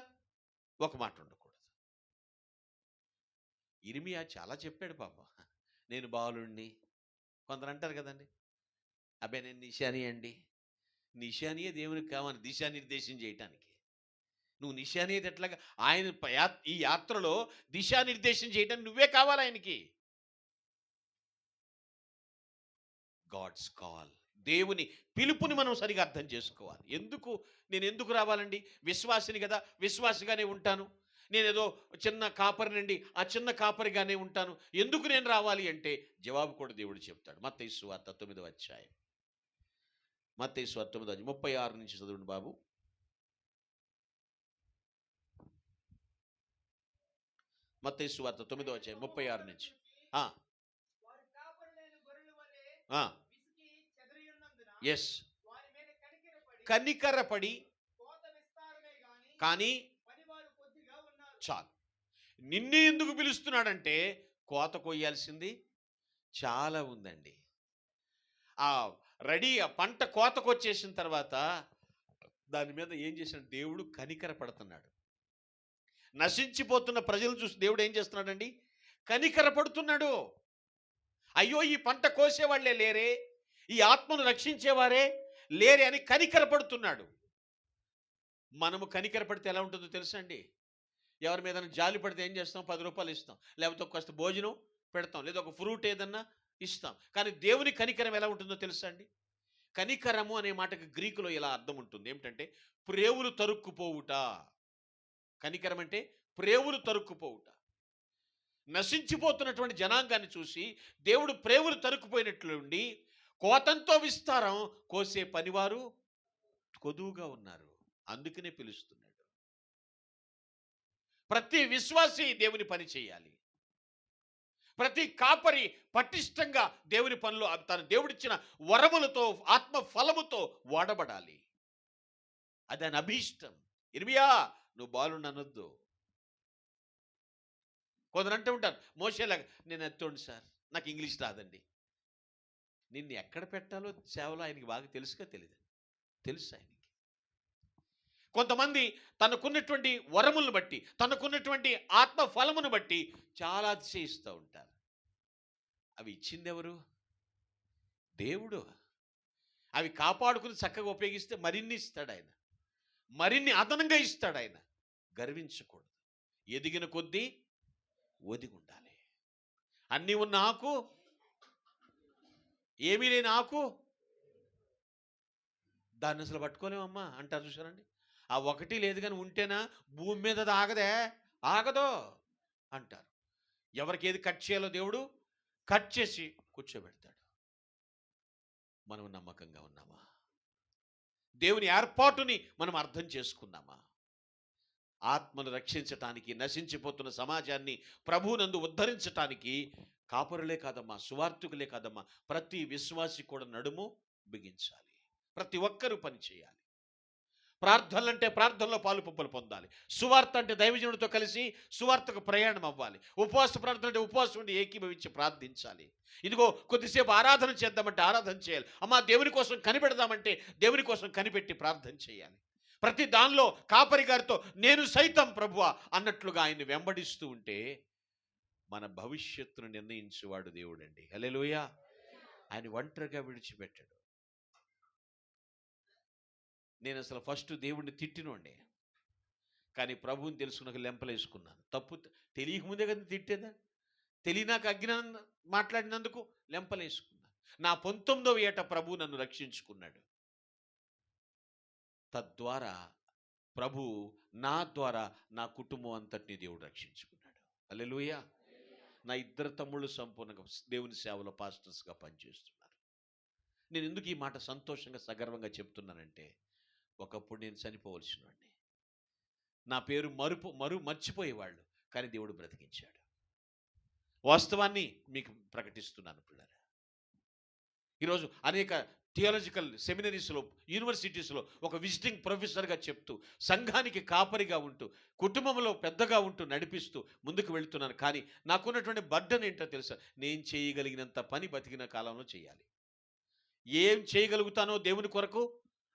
ఒక మాట ఉండకూడదు. ఇర్మియా చాలా చెప్పాడు పాపం. నేను బాలుణ్ణి. కొందరు అంటారు కదండి, అబ్బాయి నేను నిశాని అండి. నిశానియే దేవునికి కావాలి దిశానిర్దేశం చేయటానికి. నువ్వు నిశానియది ఎట్లాగా ఆయన ఈ యాత్రలో దిశానిర్దేశం చేయటానికి నువ్వే కావాలి ఆయనకి. గాడ్స్ కాల్, దేవుని పిలుపుని మనం సరిగా అర్థం చేసుకోవాలి. నేను ఎందుకు రావాలండి? విశ్వాసిని కదా, విశ్వాసిగానే ఉంటాను. నేనేదో చిన్న కాపరినండి, ఆ చిన్న కాపరిగానే ఉంటాను. ఎందుకు నేను రావాలి అంటే జవాబు కూడా దేవుడు చెప్తాడు. మత్తయి సువార్త 9వ అధ్యాయం. మత్తయి సువార్త 9వ అధ్యాయం 36 నుంచి చదవండి బాబు. మత్తయి సువార్త 9వ అధ్యాయం 36 నుంచి. ఎస్, కనికరపడి కానీ చాలు. నిన్నే ఎందుకు పిలుస్తున్నాడంటే కోత కొయ్యాల్సింది చాలా ఉందండి. ఆ పంట కోతకు వచ్చేసిన తర్వాత దాని మీద ఏం చేసిన దేవుడు కనికర పడుతున్నాడు. నశించిపోతున్న ప్రజలు చూసి దేవుడు ఏం చేస్తున్నాడండి? కనికర పడుతున్నాడు. అయ్యో ఈ పంట కోసేవాళ్లే లేరే, ఈ ఆత్మను రక్షించేవారే లేరే అని కనికర పడుతున్నాడు. మనము కనికర పడితే ఎలా ఉంటుందో తెలుసా అండి? ఎవరి మీద జాలి పడితే ఏం చేస్తాం? 10 రూపాయలు ఇస్తాం, లేకపోతే కాస్త భోజనం పెడతాం, లేదా ఒక ఫ్రూట్ ఏదన్నా ఇస్తాం. కానీ దేవుని కనికరం ఎలా ఉంటుందో తెలుసా అండి? కనికరము అనే మాటకి గ్రీకులో ఇలా అర్థం ఉంటుంది, ఏమిటంటే ప్రేవులు తరుక్కుపోవుట. కనికరం అంటే ప్రేవులు తరుక్కుపోవుట. నశించిపోతున్నటువంటి జనాంగాన్ని చూసి దేవుడు ప్రేవులు తరుక్కుపోయినట్లుండి కోతంతో విస్తారం కోసే పనివారు కొదువుగా ఉన్నారు. అందుకనే పిలుస్తున్నాడు. ప్రతి విశ్వాసి దేవుని పని చేయాలి. ప్రతి కాపరి పటిష్టంగా దేవుని పనులు తన దేవుడిచ్చిన వరములతో ఆత్మ ఫలముతో వాడబడాలి. అది ఆయన అభీష్టం. ఇర్మియా నువ్వు బాలుని అనొద్దు. కొందరు అంటూ ఉంటారు, మోసేలాగా నేను ఎత్తోండి సార్, నాకు ఇంగ్లీష్ రాదండి. నిన్ను ఎక్కడ పెట్టాలో సేవలో ఆయనకి బాగా తెలుసుగా తెలియదు? తెలుసు ఆయనకి. కొంతమంది తనకున్నటువంటి వరములను బట్టి, తనకున్నటువంటి ఆత్మ ఫలమును బట్టి చాలా అతిశయిస్తూ ఉంటారు. అవి ఇచ్చింది ఎవరు? దేవుడు. అవి కాపాడుకుని చక్కగా ఉపయోగిస్తే మరిన్ని ఇస్తాడు ఆయన, మరిన్ని అదనంగా ఇస్తాడు ఆయన. గర్వించకూడదు. ఎదిగిన కొద్దీ ఒదిగి ఉండాలి. అన్నీ ఉన్న ఆకు, ఏమీ లేని ఆకు దాన్ని అసలు పట్టుకోలేమమ్మా అంటారు చూసారండి. ఆ ఒకటి లేదు కానీ ఉంటేనా భూమి మీద అది ఆగదే, ఆగదో అంటారు. ఎవరికి ఏది కట్ చేయాలో దేవుడు కట్ చేసి కూర్చోబెడతాడు. మనం నమ్మకంగా ఉన్నామా? దేవుని ఏర్పాటుని మనం అర్థం చేసుకున్నామా? ఆత్మను రక్షించటానికి, నశించిపోతున్న సమాజాన్ని ప్రభువునందు ఉద్ధరించటానికి కాపరులే కాదమ్మా, సువార్థికులే కాదమ్మా, ప్రతి విశ్వాసి కూడా నడుము బిగించాలి. ప్రతి ఒక్కరూ పని చేయాలి. ప్రార్థనలు అంటే ప్రార్థనలో పాలు పంపులు పొందాలి. సువార్త అంటే దైవజనుడితో కలిసి సువార్తకు ప్రయాణం అవ్వాలి. ఉపవాస ప్రార్థన అంటే ఉపవాసం ఉండి ఏకీభవించి ప్రార్థించాలి. ఇదిగో కొద్దిసేపు ఆరాధన చేద్దామంటే ఆరాధన చేయాలి. అమ్మా దేవుని కోసం కనిపెడదామంటే దేవుని కోసం కనిపెట్టి ప్రార్థన చేయాలి. ప్రతి దానిలో కాపరి గారితో నేను సైతం ప్రభువా అన్నట్లుగా ఆయన్ని వెంబడిస్తూ ఉంటే మన భవిష్యత్తును నిర్ణయించేవాడు దేవుడండి. హల్లెలూయా. ఆయన ఒంటరిగా విడిచిపెట్టాడు. నేను అసలు ఫస్ట్ దేవుడిని తిట్టినోండి, కానీ ప్రభువుని తెలుసుకున్నాక లెంపలేసుకున్నాను. తప్పు తెలియకముందే కదా తిట్టేదా, తెలియనాక అజ్ఞానం మాట్లాడినందుకు లెంపలేసుకున్నాను. నా 19వ ఏట ప్రభు నన్ను రక్షించుకున్నాడు. తద్వారా ప్రభు నా ద్వారా నా కుటుంబం అంతటిని దేవుడు రక్షించుకున్నాడు. హల్లెలూయా. నా 2 తమ్ముళ్ళు సంపూర్ణంగా దేవుని సేవలో పాస్టర్స్గా పనిచేస్తున్నారు. నేను ఎందుకు ఈ మాట సంతోషంగా సగర్వంగా చెప్తున్నానంటే, ఒకప్పుడు నేను చనిపోవలసిన వాడిని. నా పేరు మర్చిపోయేవాళ్ళు, కానీ దేవుడు బ్రతికించాడు. వాస్తవాన్ని మీకు ప్రకటిస్తున్నాను పిల్లరా. ఈరోజు అనేక థియాలజికల్ సెమినరీస్లో, యూనివర్సిటీస్లో ఒక విజిటింగ్ ప్రొఫెసర్గా చెప్తూ, సంఘానికి కాపరిగా ఉంటూ, కుటుంబంలో పెద్దగా ఉంటూ నడిపిస్తూ ముందుకు వెళుతున్నాను. కానీ నాకున్నటువంటి బర్డన్ ఏంటో తెలుసా? నేను చేయగలిగినంత పని బతికిన కాలంలో చేయాలి. ఏం చేయగలుగుతానో దేవుని కొరకు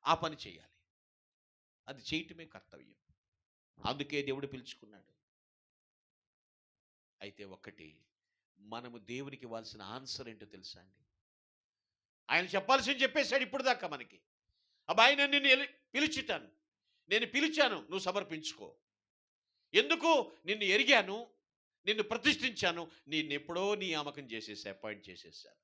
ఆ పని చేయాలి. అది చేయటమే కర్తవ్యం. అందుకే దేవుడు పిలుచుకున్నాడు. అయితే ఒక్కటి, మనము దేవునికి ఇవ్వాల్సిన ఆన్సర్ ఏంటో తెలుసా అండి? ఆయన చెప్పాల్సింది చెప్పేశాడు ఇప్పుడు దాకా మనకి. అబ్బాయి నేను నిన్ను పిలుచుతాను, నేను పిలిచాను, నువ్వు సమర్పించుకో. ఎందుకు? నిన్ను ఎరిగాను, నిన్ను ప్రతిష్ఠించాను, నిన్నెప్పుడో నియామకం చేసేసా, అపాయింట్ చేసేసాను.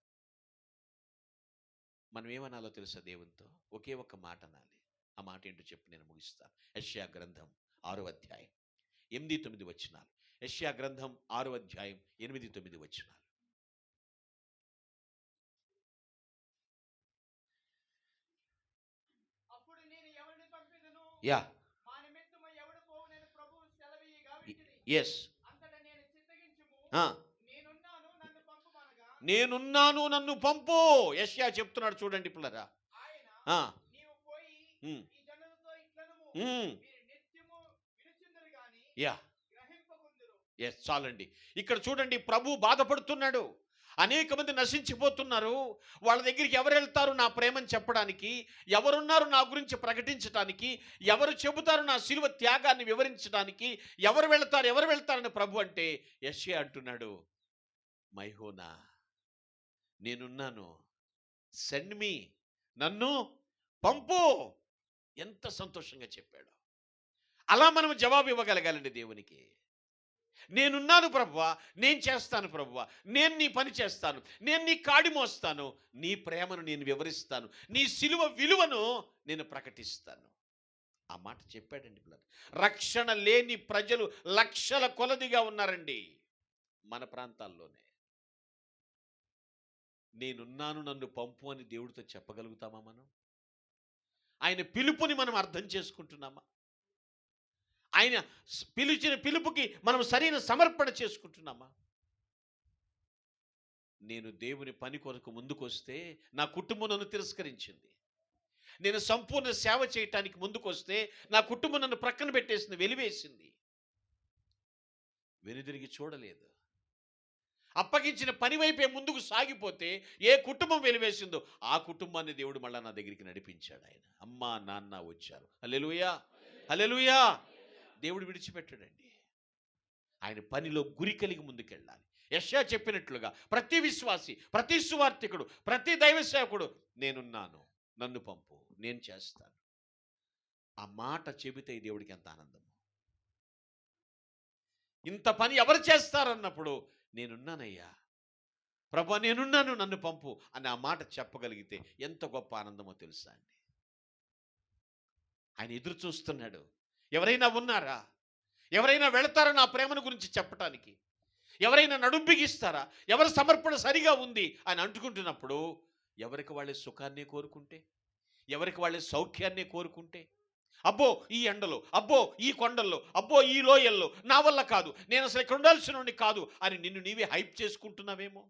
మనం ఏమనాలో తెలుసా దేవునితో? ఒకే ఒక్క మాట అనాలి. ఆ మాట ఏంటో చెప్పి నేను ముగిస్తాను. యెషయా గ్రంథం 6వ అధ్యాయం 8-9 వచనాలు. యెషయా గ్రంథం 6వ అధ్యాయం 8-9 వచనాలు. Yeah, yes. నేనున్నాను, నన్ను పంపు. యెషయా చెప్తున్నాడు చూడండి పిల్లరా. యా, ఎస్, చాలండి. ఇక్కడ చూడండి, ప్రభు బాధపడుతున్నాడు. అనేక మంది నశించిపోతున్నారు. వాళ్ళ దగ్గరికి ఎవరు వెళ్తారు నా ప్రేమని చెప్పడానికి? ఎవరున్నారు నా గురించి ప్రకటించడానికి? ఎవరు చెబుతారు నా శిలువ త్యాగాన్ని వివరించడానికి? ఎవరు వెళ్తారని ప్రభు అంటే యెషయా అంటున్నాడు, మైహోనా, నేనున్నాను, సెండ్ మీ, నన్ను పంపు. ఎంత సంతోషంగా చెప్పాడు. అలా మనం జవాబు ఇవ్వగలగాలండి దేవునికి. నేనున్నాను ప్రభువా, నేను చేస్తాను ప్రభువా, నేను నీ పని చేస్తాను, నేను నీ కాడి మోస్తాను, నీ ప్రేమను నేను వివరిస్తాను, నీ సిలువ విలువను నేను ప్రకటిస్తాను. ఆ మాట చెప్పాడండి పిల్లలు. రక్షణ లేని ప్రజలు లక్షల కొలదిగా ఉన్నారండి మన ప్రాంతాల్లోనే. నేనున్నాను, నన్ను పంపు అని దేవుడితో చెప్పగలుగుతామా మనం? ఆయన పిలుపుని మనం అర్థం చేసుకుంటున్నామా? ఆయన పిలిచిన పిలుపుకి మనం సరైన సమర్పణ చేసుకుంటున్నామా? నేను దేవుని పని కొరకు ముందుకొస్తే నా కుటుంబం నన్ను తిరస్కరించింది. నేను సంపూర్ణ సేవ చేయటానికి ముందుకొస్తే నా కుటుంబం నన్ను ప్రక్కన పెట్టేసింది, వెలివేసింది, వెనుదిరిగి చూడలేదు. అప్పగించిన పని వైపే ముందుకు సాగిపోతే ఏ కుటుంబం వెలివేసిందో ఆ కుటుంబాన్ని దేవుడు మళ్ళా నా దగ్గరికి నడిపించాడు. ఆయన అమ్మ నాన్న వచ్చారు. హల్లెలూయా, హల్లెలూయా. దేవుడు విడిచిపెట్టాడండి. ఆయన పనిలో గురి కలిగి ముందుకెళ్ళాలి. యెషయా చెప్పినట్లుగా ప్రతి విశ్వాసి, ప్రతి సువార్తికుడు, ప్రతి దైవ సేవకుడు, నేనున్నాను, నన్ను పంపు, నేను చేస్తాను. ఆ మాట చెబితే దేవుడికి ఎంత ఆనందం. ఇంత పని ఎవరు చేస్తారన్నప్పుడు నేనున్నానయ్యా ప్రభు, నేనున్నాను, నన్ను పంపు అని ఆ మాట చెప్పగలిగితే ఎంత గొప్ప ఆనందమో తెలుసా అండి. ఆయన ఎదురు చూస్తున్నాడు. ఎవరైనా ఉన్నారా? ఎవరైనా వెళతారా నా ప్రేమను గురించి చెప్పటానికి? ఎవరైనా నడుం బిగిస్తారా? ఎవరి సమర్పణ సరిగా ఉంది అని అంటుకుంటున్నప్పుడు, ఎవరికి వాళ్ళే సుఖాన్ని కోరుకుంటే, ఎవరికి వాళ్ళే సౌఖ్యాన్ని కోరుకుంటే, అబ్బో ఈ ఎండలో, అబ్బో ఈ కొండల్లో, అబ్బో ఈ లోయల్లో నా వల్ల కాదు, నేను అసలు ఇక్కడ ఉండాల్సిన కాదు అని నిన్ను నీవే హైప్ చేసుకుంటున్నావేమో.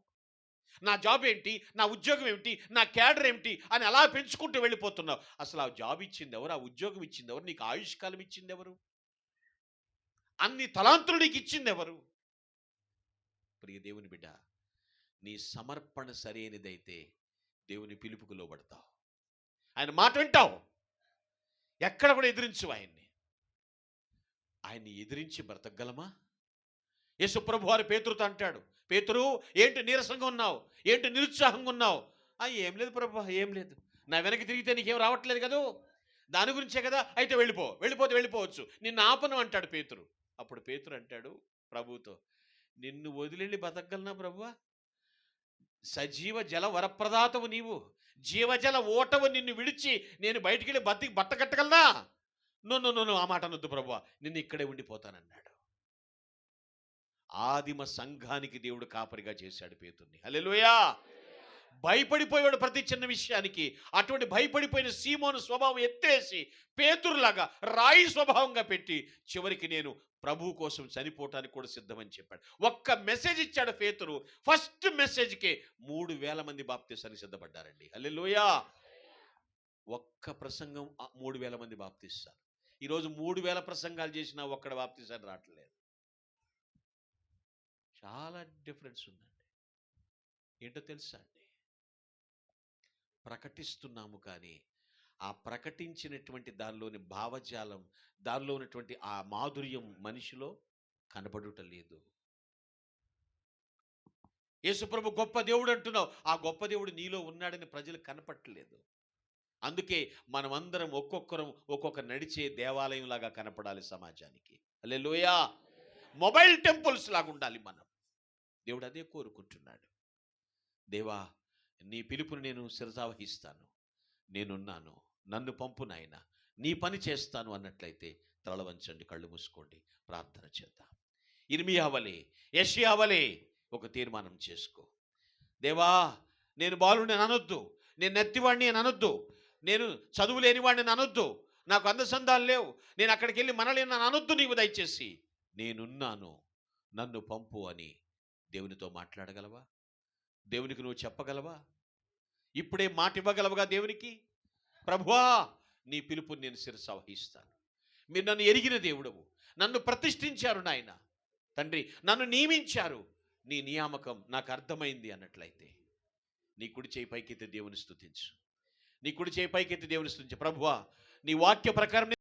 నా జాబ్ ఏంటి, నా ఉద్యోగం ఏమిటి, నా క్యాడర్ ఏమిటి అని అలా పెంచుకుంటూ వెళ్ళిపోతున్నావు. అసలు ఆ జాబ్ ఇచ్చింది ఎవరు? ఆ ఉద్యోగం ఇచ్చింది ఎవరు? నీకు ఆయుష్కాలం ఇచ్చింది ఎవరు? అన్ని తలాంతులు నీకు ఇచ్చింది ఎవరు? ప్రియ దేవుని బిడ్డ, నీ సమర్పణ సరైనదైతే దేవుని పిలుపుకు లోబడతావు, ఆయన మాట వింటావు. ఎక్కడ కూడా ఎదిరించు ఆయన్ని ఎదిరించి బ్రతకగలమా? యేసు ప్రభు వారు పేతురుతో అంటాడు, పేతురు ఏంటి నీరసంగా ఉన్నావు, ఏంటి నిరుత్సాహంగా ఉన్నావు? ఏం లేదు ప్రభు, ఏం లేదు, నా వెనక్కి తిరిగితే నీకేం రావట్లేదు కదా, దాని గురించే కదా, అయితే వెళ్ళిపోతే వెళ్ళిపోవచ్చు, నిన్ను ఆపను అంటాడు పేతురు. అప్పుడు పేతురు అంటాడు ప్రభుతో, నిన్ను వదిలేళ్ళి బతకగలనా ప్రభువా? సజీవ జల వరప్రదాతవు నీవు, జీవజల ఓటవు, నిన్ను విడిచి నేను బయటికి వెళ్ళి బట్ట కట్టగలనా? నో, ఆ మాట అనొద్దు ప్రభువా, నిన్ను ఇక్కడే ఉండిపోతానన్నాడు. ఆదిమ సంఘానికి దేవుడు కాపరిగా చేశాడు పేతుర్ని. హల్లెలూయా. భయపడిపోయాడు ప్రతి చిన్న విషయానికి. అటువంటి భయపడిపోయిన సీమోను స్వభావం ఎత్తేసి పేతురులాగా రాయి స్వభావంగా పెట్టి చివరికి నేను ప్రభు కోసం చనిపోవటానికి కూడా సిద్ధమని చెప్పాడు. ఒక్క మెసేజ్ ఇచ్చాడు పేతురు. ఫస్ట్ మెసేజ్కే 3,000 మంది బాప్తీసానికి సిద్ధపడ్డారండి. హల్లెలూయా. ఒక్క ప్రసంగం 3,000 మంది బాప్తీస్తారు. ఈరోజు 3,000 ప్రసంగాలు చేసినా ఒక్కడ బాప్తీసాన్ని రావట్లేదు. చాలా డిఫరెన్స్ ఉందండి. ఏంటో తెలుసా అండి? ప్రకటిస్తున్నాము కానీ ఆ ప్రకటించినటువంటి దానిలోని భావజాలం, దానిలో ఉన్నటువంటి ఆ మాధుర్యం మనిషిలో కనబడుట లేదు. యేసుప్రభు గొప్ప దేవుడు అంటున్నావు, ఆ గొప్ప దేవుడు నీలో ఉన్నాడని ప్రజలకు కనపట్లేదు. అందుకే మనమందరం ఒక్కొక్కరం ఒక్కొక్క నడిచే దేవాలయం లాగా కనపడాలి సమాజానికి. హల్లెలూయా. మొబైల్ టెంపుల్స్ లాగా ఉండాలి మనం. దేవుడు అదే కోరుకుంటున్నాడు. దేవా, నీ పిలుపుని నేను శిరసావహిస్తాను, నేనున్నాను, నన్ను పంపు నాయనా, నీ పని చేస్తాను అన్నట్లయితే తల వంచండి, కళ్ళు మూసుకోండి, ప్రార్థన చేద్దాం. ఇర్మియా వలె, యెషయా వలె ఒక తీర్మానం చేసుకో. దేవా, నేను బాలుని అనొద్దు, నేను నెత్తివాడిని అని అనొద్దు, నేను చదువు లేనివాడిని అనొద్దు, నాకు అందసందాలు లేవు, నేను అక్కడికి వెళ్ళి మనలేని అనొద్దు. నీవు దయచేసి నేనున్నాను, నన్ను పంపు అని దేవునితో మాట్లాడగలవా? దేవునికి నువ్వు చెప్పగలవా? ఇప్పుడే మాట ఇవ్వగలవుగా దేవునికి? ప్రభువా, నీ పిలుపుని నేను శిరసావహిస్తాను. మీరు నన్ను ఎరిగిన దేవుడవు, నన్ను ప్రతిష్ఠించారు నాయన తండ్రి, నన్ను నియమించారు, నీ నియామకం నాకు అర్థమైంది అన్నట్లయితే నీ కుడి చేయి పైకెత్తి దేవుని స్తుతించు. నీ కుడి చేయి పైకెత్తి దేవుని స్తుతించు. ప్రభువా, నీ వాక్య ప్రకారం